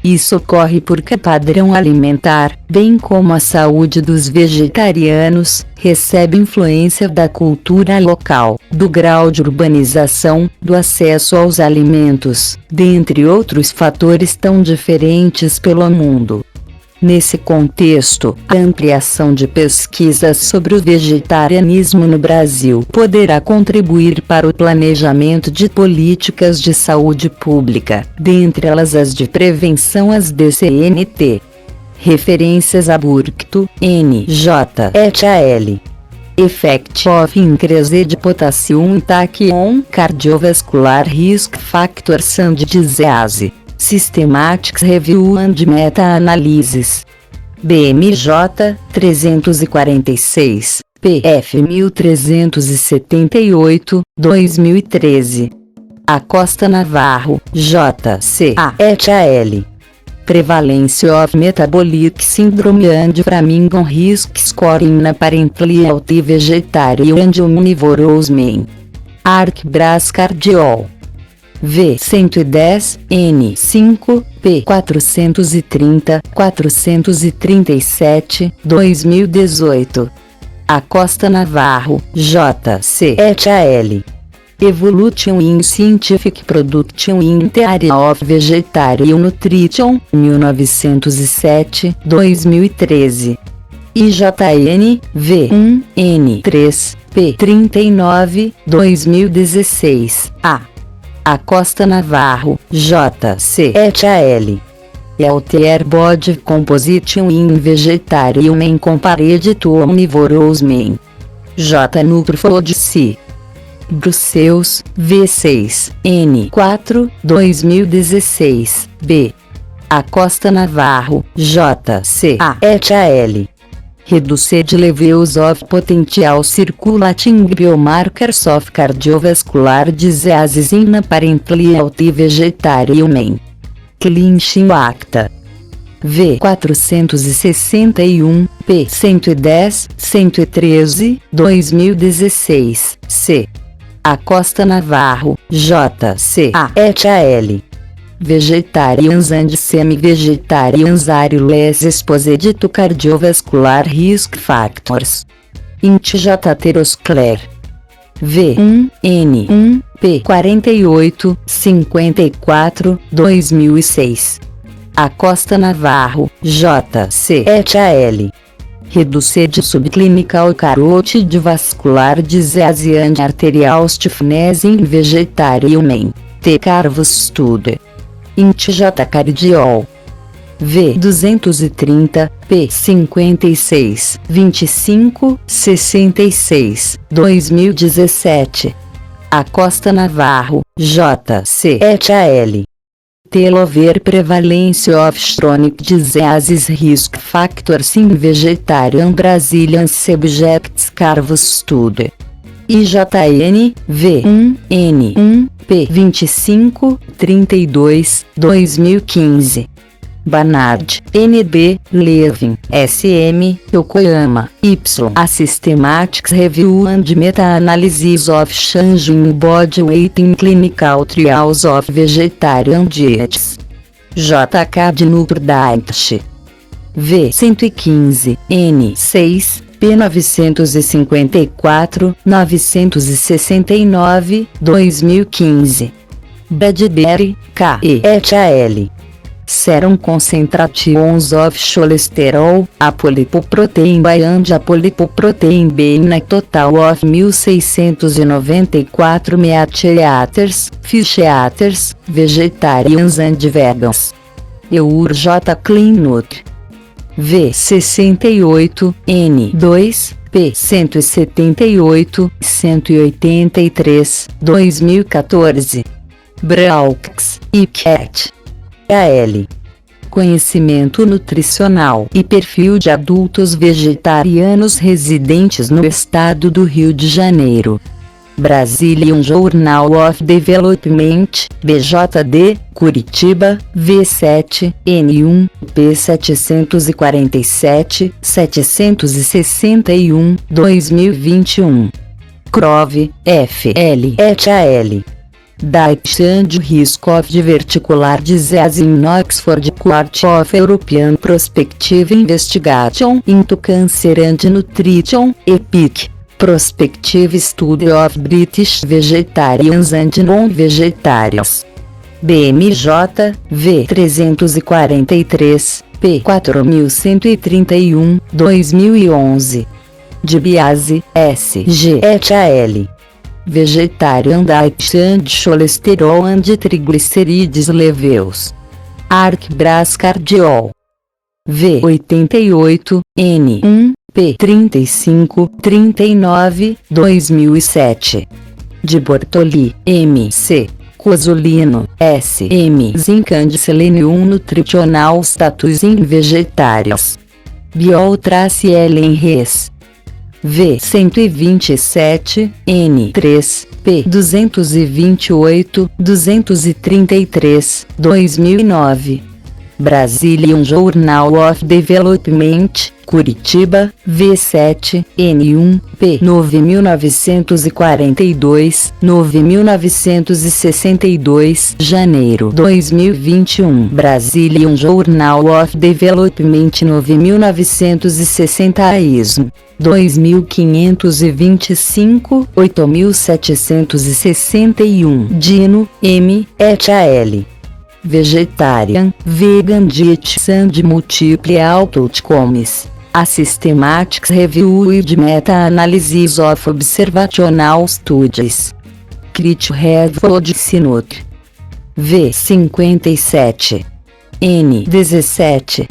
Isso ocorre porque o padrão alimentar, bem como a saúde dos vegetarianos, recebe influência da cultura local, do grau de urbanização, do acesso aos alimentos, dentre outros fatores tão diferentes pelo mundo. Nesse contexto, a ampliação de pesquisas sobre o vegetarianismo no Brasil poderá contribuir para o planejamento de políticas de saúde pública, dentre elas as de prevenção às DCNT. Referências a Burkto, N.J. et al. Effect of Increased Potassium in Tachyon Cardiovascular Risk Factors and Disease. Systematics Review and Meta-Analysis. BMJ 346, PF 1378, 2013. Acosta Navarro, J.C.A. et al. Prevalence of Metabolic Syndrome and Framingham Risk Scoring na Parentality Vegetarian and Omnivorous Men. Arcbras Cardiol. V110, N5, P430, 437, 2018. Acosta Navarro, J.C. et al. Evolution in Scientific Production in the Area of Vegetarian Nutrition, 1907, 2013. IJN, V1N3, P39, 2016. A. Acosta Navarro, JC7AL. Alter Body Composition in Vegetarian Men Compared to Omnivorous Men. J. Nutrifood C. Brussels, V6, N4, 2016. B. Acosta Navarro, JC7AL. Reduced levels of potential circulating biomarkers of cardiovascular diseases in apparently healthy vegetarian men. Clinching Acta. V461, P110, 113, 2016, C. Acosta Navarro, JC7AL. Vegetarians and semi-vegetarians are less exposed to cardiovascular risk factors. Int J. Teroscler. V1N1, P48, 54, 2006. Acosta Navarro, JC7AL. Reduced subclinical carotid vascular disease and arterial stiffness in vegetarian men. T. Carvus Study. Int J. Cardiol. V230, P56, 25, 66, 2017. Acosta Navarro, JC7AL. Telover Prevalence of Chronic Diseases Risk Factors in Vegetarian Brazilian Subjects Carvus Study. IJN, V1N1, P25, 32, 2015. Barnard, N.B., Levin, S.M., Yokoyama, Y. A Systematic Review and Meta-Analysis of Change in Body Weight in Clinical Trials of Vegetarian Diets. J.K. de Nutrdiet. V115, N6, P954, 969, 2015. Bradbury, K.E.L. Serum Concentrations of Cholesterol, Apolipoprotein B and Apolipoprotein B in a total of 1694 meat eaters, fish eaters, vegetarians and vegans. EUR J. Clean Nutri. V68, N2, P178, 183, 2014. Braux, ICAT. AL. Conhecimento nutricional e perfil de adultos vegetarianos residentes no estado do Rio de Janeiro. Brazilian Journal of Development, BJD, Curitiba, V7, N1, P747, 761, 2021. Crove, FL, ETAL. Diet and Risk of Diverticular Disease in Oxford Court of European Prospective Investigation into Cancer and Nutrition, EPIC. Prospective Study of British Vegetarians and Non-Vegetarians. BMJ, V343, P4131, 2011. DiBiase, S.G. ETAL. Vegetarian Diet and Cholesterol and Triglycerides Levels. Arcbras Cardiol. V88, N1, P35, 39, 2007. De Bortoli, M.C. Cosolino, S.M. Zinc and Selenium Nutritional Status in Vegetarians. Biol-Ellen Res. V127, N3, P228, 233, 2009. Brazilian Journal of Development, Curitiba, V7, N1, P 9942, 9962, janeiro 2021. Brazilian Journal of Development 9960 AISM 2525, 8761. Dino, M, et al. Vegetarian, Vegan Diet and Multiple Outcomes. A Systematic Review with Meta-Analysis of Observational Studies. Critical Review Synod. V57. N17.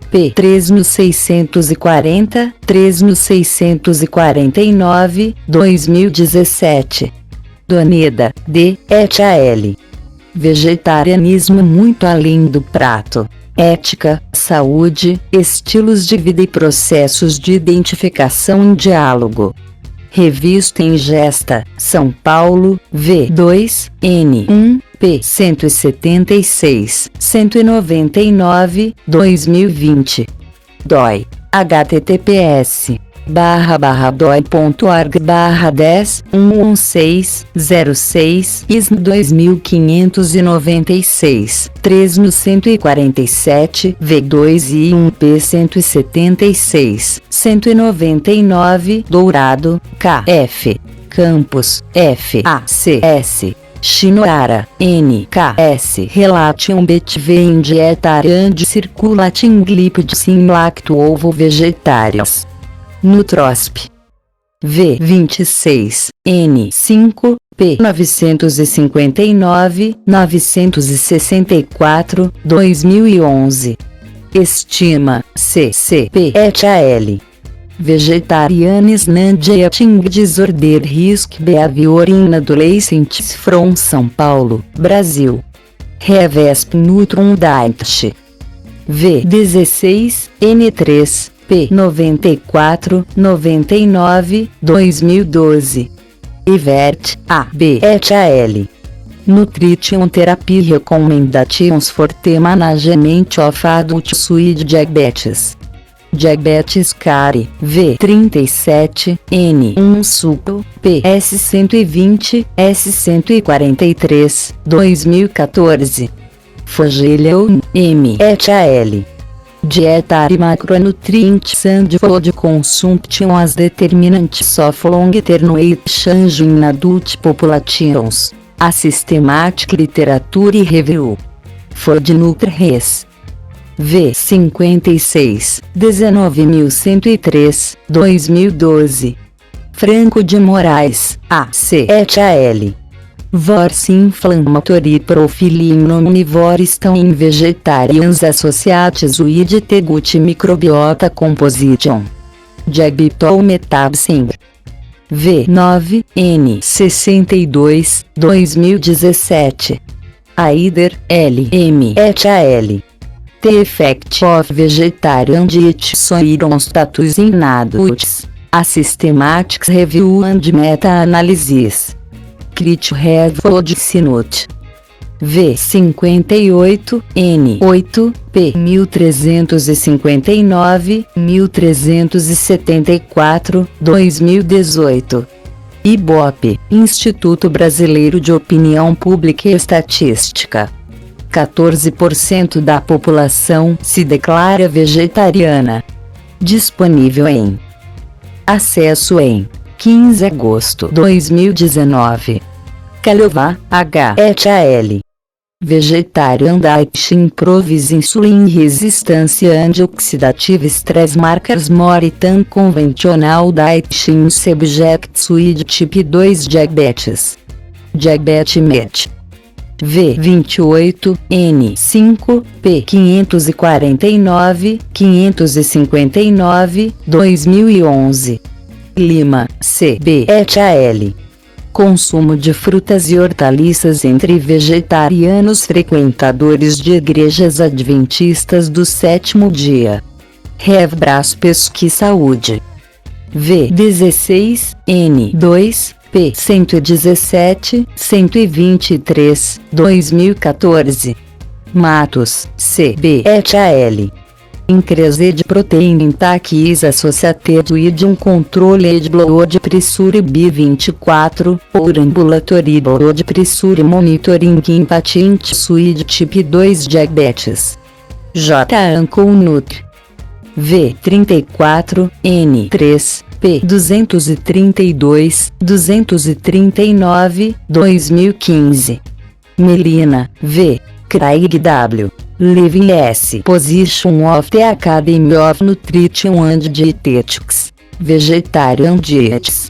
P 3640, 3649, 2017. Doneda, D, et al. Vegetarianismo muito além do prato. Ética, saúde, estilos de vida e processos de identificação em diálogo. Revista Ingesta, São Paulo, V2, N1, P 176, 199, 2020. DOI, https://doi.org/10-11606 ISM 2596, 3147, V2 e 1P 176, 199, Dourado, KF. Campos, FACS. Shinohara, NKS. Relation between dietarian and circulating lipids in lacto-ovo vegetarians. Nutrosp. V26, N5, P 959, 964, 2011. Estima, CCP et al. Vegetarianism and Eating Disorder Risk Behavior in Adolescents from São Paulo, Brasil. Revesp Nutrum Diet. V16, N3, P 94, 99, 2012. Ivert, A.B. et al. Nutrition Therapy Recommendations for the Management of Adult with Diabetes. Diabetes Care, V37, N1 Suco, PS 120, S143, 2014. Fogelion, M. et al. Dietary Macronutrients and Food Consumption as Determinants of Long-Term Weight Change in Adult Populations. A Systematic Literature Review. Food Nutri-Res. V56, 19103, 2012. Franco de Moraes, A.C. et al. Vorse Inflammatory Profile in Omnivores in Vegetarians Associates with the Gut Microbiota Composition. Diabetes Metabsing. V9, N62, 2017. Aider, L. M. et al. The Effect of Vegetarian Diet on Status in Adults. A Systematic Review and Meta-Analysis. Critical Review Synod. V58, N8, P 1359, 1374, 2018. IBOP, Instituto Brasileiro de Opinião Pública e Estatística. 14% da população se declara vegetariana. Disponível em acesso em 15 de agosto de 2019. Calhova, H. et al. Vegetarian Diet Improves Insulin Resistance and Oxidative Stress Markers More than Conventional Diet in Subjects with Type 2 Diabetes. Diabetes Met. V28, N5, P 549, 559, 2011. Lima, C.B. et al. Consumo de frutas e hortaliças entre vegetarianos frequentadores de igrejas adventistas do sétimo dia. Revbras Pesque Saúde. V16, N2, P 117, 123, 2014. Matos, C.B. et al. Increased protein intake is associated with un controlled blood pressure B24, or ambulatory blood pressure monitoring in patients with type 2 diabetes. J. Uncle Nutri V34, N3, P232, 239, 2015. Melina, V. Craig W. Living S. Position of the Academy of Nutrition and Dietetics. Vegetarian Diets.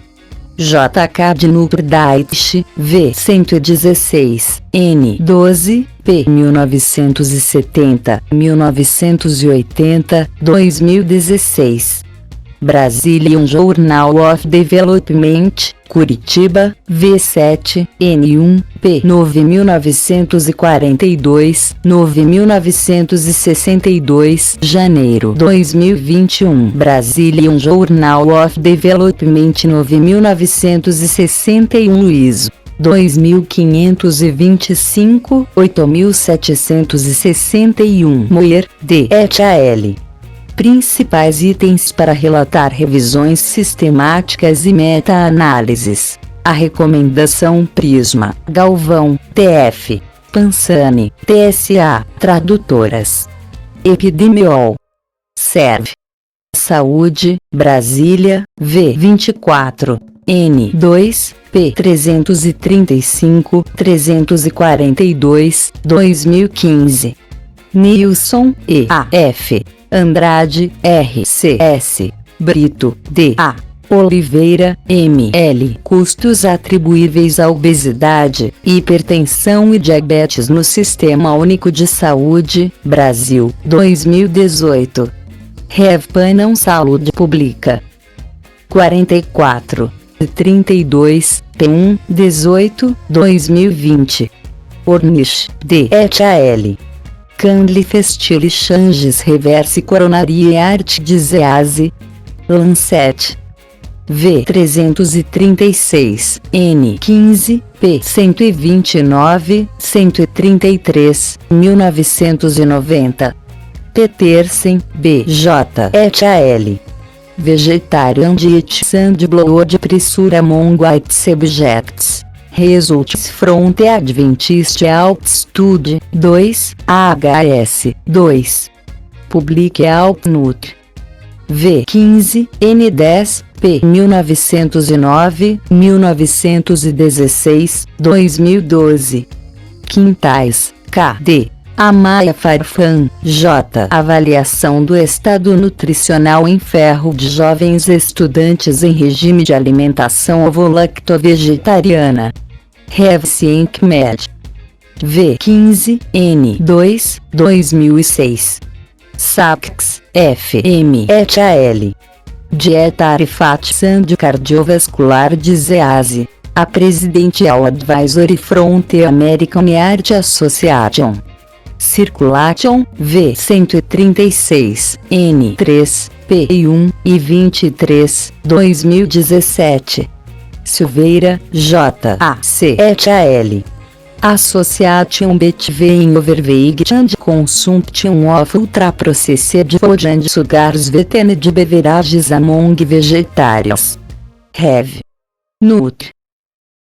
JK de NutriDiet, V. 116, N12, P. 1970, 1980, 2016. Brazilian Journal of Development, Curitiba, V7, N1, P. 9.942, 9.962, Janeiro 2021. Brazilian Journal of Development 9.961 ISO 2525, 8761 Moer, D. et al. Principais itens para relatar revisões sistemáticas e meta-análises. A recomendação Prisma, Galvão, TF, Pansani, TSA, Tradutoras. Epidemiol. Serve. Saúde, Brasília, V24, N2, P. 335, 342, 2015. Nilson, E.A.F. Andrade, R.C.S. Brito, D.A. Oliveira, M.L. Custos atribuíveis à obesidade, hipertensão e diabetes no Sistema Único de Saúde, Brasil, 2018. Revpanam Saúde Pública. 44, 32, P1, 18, 2020. Ornish, D. et al. Canli Festile Changes Reverse Coronary Heart Disease. Lancet. V. 336, N15, P. 129, 133, 1990. Petersen, B. J. et al. Vegetarian Diets and Blood Pressure Among White Subjects. Results from the Adventist Health Study 2, AHS 2. Public Health Nutri. V15, N10, P. 1909, 1916, 2012. Quintais, K.D. Amaya Farfan, J. Avaliação do estado nutricional em ferro de jovens estudantes em regime de alimentação ovo-lacto-vegetariana. RevScienc Med. V15, N2, 2006. Sachs, F.M. et al. Dietary Fats and Cardiovascular Disease. A Presidential Advisory from the American Heart Association. Circulation, V. 136, N3, P1 e 23, 2017. Silveira, J. A. C. et al. Association between Overweight and Consumption of Ultra-Processed Food and Sugars Vetted Beverages Among Vegetarians. Rev. Nutri.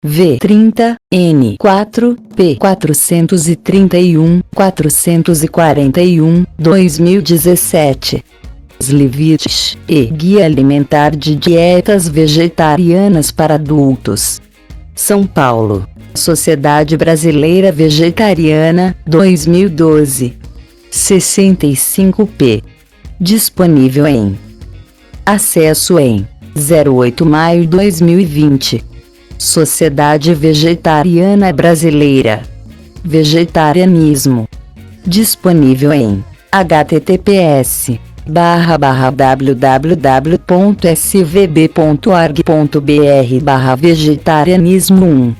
V30, N4, P 431, 441, 2017. Slivitch, E. Guia Alimentar de Dietas Vegetarianas para Adultos. São Paulo. Sociedade Brasileira Vegetariana, 2012. 65p. Disponível em. Acesso em 08 de maio 2020. Sociedade Vegetariana Brasileira. Vegetarianismo. Disponível em https://www.svb.org.br/vegetarianismo1.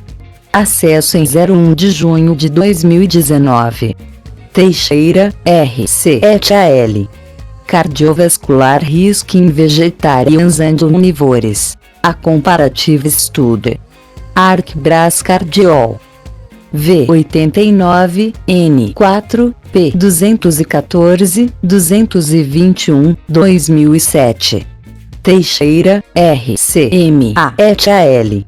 Acesso em 01 de junho de 2019. Teixeira, R.C. et al. Cardiovascular Risk in Vegetarians and Omnivores. A Comparative Study. Arcbras Cardiol. V89, N4, P 214, 221, 2007. Teixeira, R.C.M.A. et.al.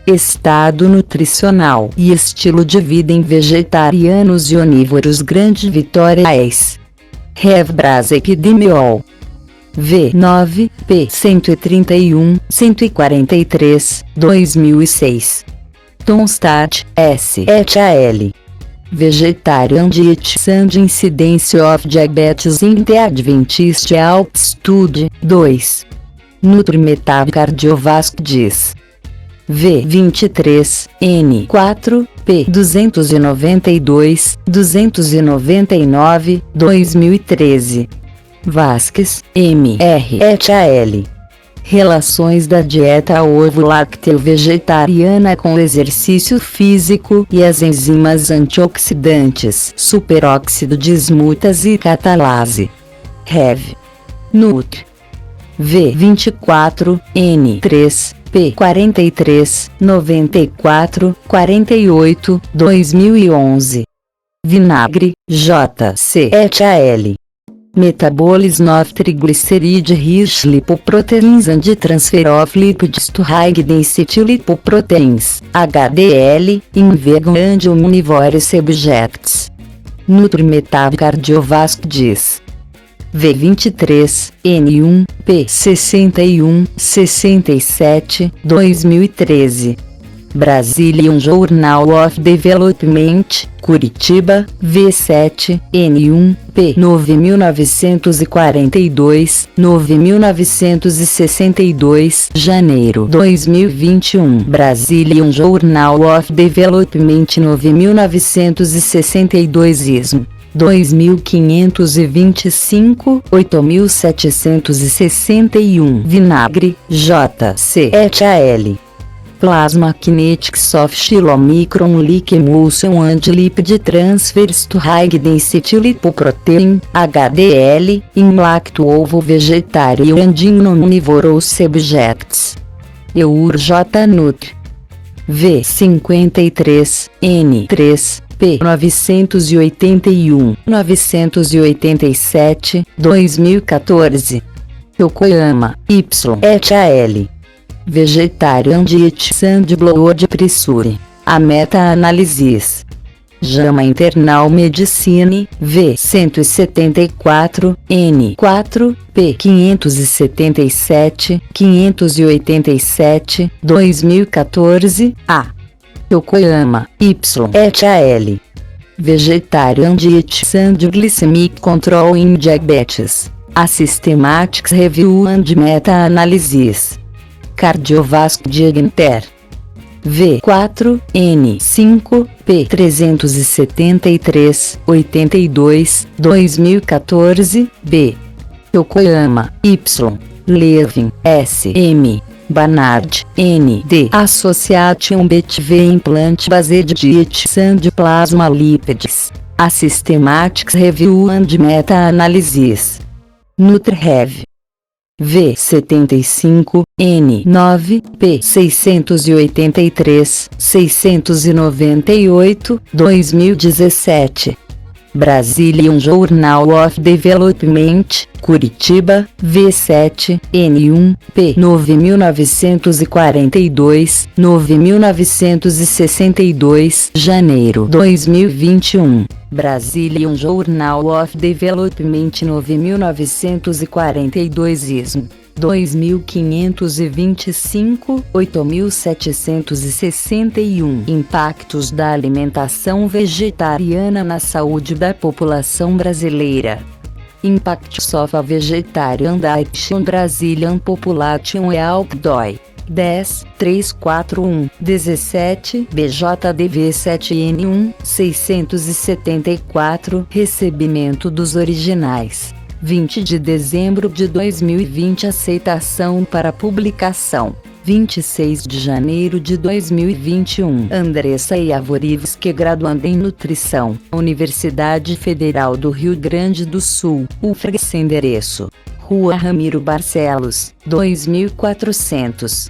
Estado nutricional e estilo de vida em vegetarianos e onívoros Grande Vitória AES. Rev Brasec de Miol. V9, P 131, 143, 2006. Tonstad, S. et.al. Vegetarian Diet and Incidence of Diabetes in the Adventist Health Study, 2. Nutrimetab Cardiovasc diz. V23, N4, P 292, 299, 2013. Vasques, M.R. et.al. Relações da dieta ovo-lácteo vegetariana com o exercício físico e as enzimas antioxidantes, superóxido dismutase e catalase. Rev. Nutri. V24, N3, P 43, 94, 48, 2011. Vinagre, J.C. et.al. Metabolism of triglyceride rich lipoproteins and transfer of lipids to high density lipoproteins, HDL, in vegan and omnivore subjects. Nutrimetab Cardiovasc diz. V23, N1, P 61, 67, 2013. Brazilian Journal of Development, Curitiba, V7, N1, P 9942, 9962, janeiro 2021. Brazilian Journal of Development 9962 ISM. 2525, 8761. Vinagre, J.C. et.al. Plasma Kinetics of Chylomicron Leak Emulsion and Lipid Transfers to High Density Lipoprotein, HDL, in Lacto Ovo Vegetarian and Omnivore Subjects. EUR J. Nutri. V53, N3, P 981, 987, 2014. Yokoyama, Y. et.al. Vegetarian Diet and Blood Pressure. A meta-análises. JAMA Internal Medicine, V 174, N4, P 577, 587, 2014, A. Yokoyama, Y. et.al. Vegetarian Diet and Glycemic Control in Diabetes. A Systematic Review and Meta-Analysis. Cardiovasc Diagenter. V4, N5, P 373, 82, 2014, B. Yokoyama, Y. Levin, S. M. Barnard, N. D. Association BTV Implant Based Diet and Plasma Lipids. A Systematic Review and Meta-Analysis. NutriRev. V75, N9, P 683, 698, 2017. Brazilian Journal of Development, Curitiba, V7, N1, P 9942, 9962, janeiro 2021. Brazilian Journal of Development 9942 ISM. 2525, 8761. Impactos da alimentação vegetariana na saúde da população brasileira. Impacts of a Vegetarian Diet on Brazilian Population Health DOI. 10, 341, 17, BJDV 7N1, 674, recebimento dos originais. 20 de dezembro de 2020. Aceitação para publicação. 26 de janeiro de 2021. Andressa Iavorivski, graduanda em Nutrição, Universidade Federal do Rio Grande do Sul, UFRGS. Endereço: Rua Ramiro Barcelos, 2400.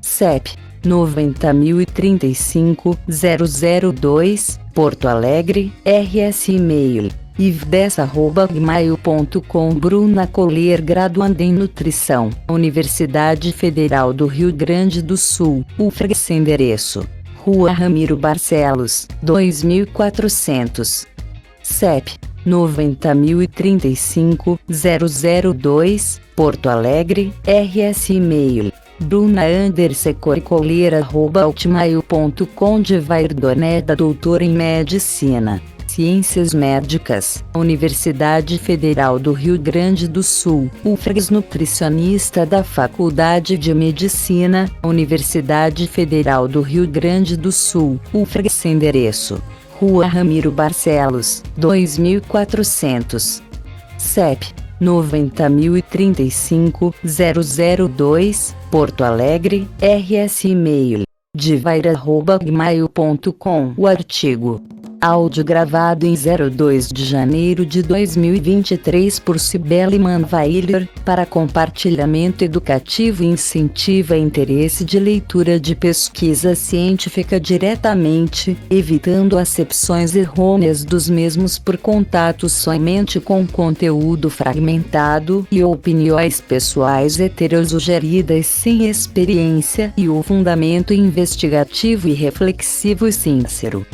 CEP: 90.035, 002, Porto Alegre, RS. E-mail: ivdessa@gmail.com. Bruna Coller, graduanda em Nutrição, Universidade Federal do Rio Grande do Sul, UFRGS. Endereço: Rua Ramiro Barcelos, 2400. CEP: 90.035.002, Porto Alegre, RS. E-mail: bruna_coller@hotmail.com. Devair Doneda, doutora em Medicina, Ciências Médicas, Universidade Federal do Rio Grande do Sul, UFRGS. Nutricionista da Faculdade de Medicina, Universidade Federal do Rio Grande do Sul, UFRGS. Endereço: Rua Ramiro Barcelos, 2400. CEP: 90.035.002, Porto Alegre, RS. E-mail: divair@gmail.com. O artigo áudio gravado em 02 de janeiro de 2023 por Cibele Manweiler, para compartilhamento educativo e incentiva interesse de leitura de pesquisa científica diretamente, evitando acepções errôneas dos mesmos por contato somente com conteúdo fragmentado e opiniões pessoais heterosugeridas sem experiência e o fundamento investigativo e reflexivo sincero.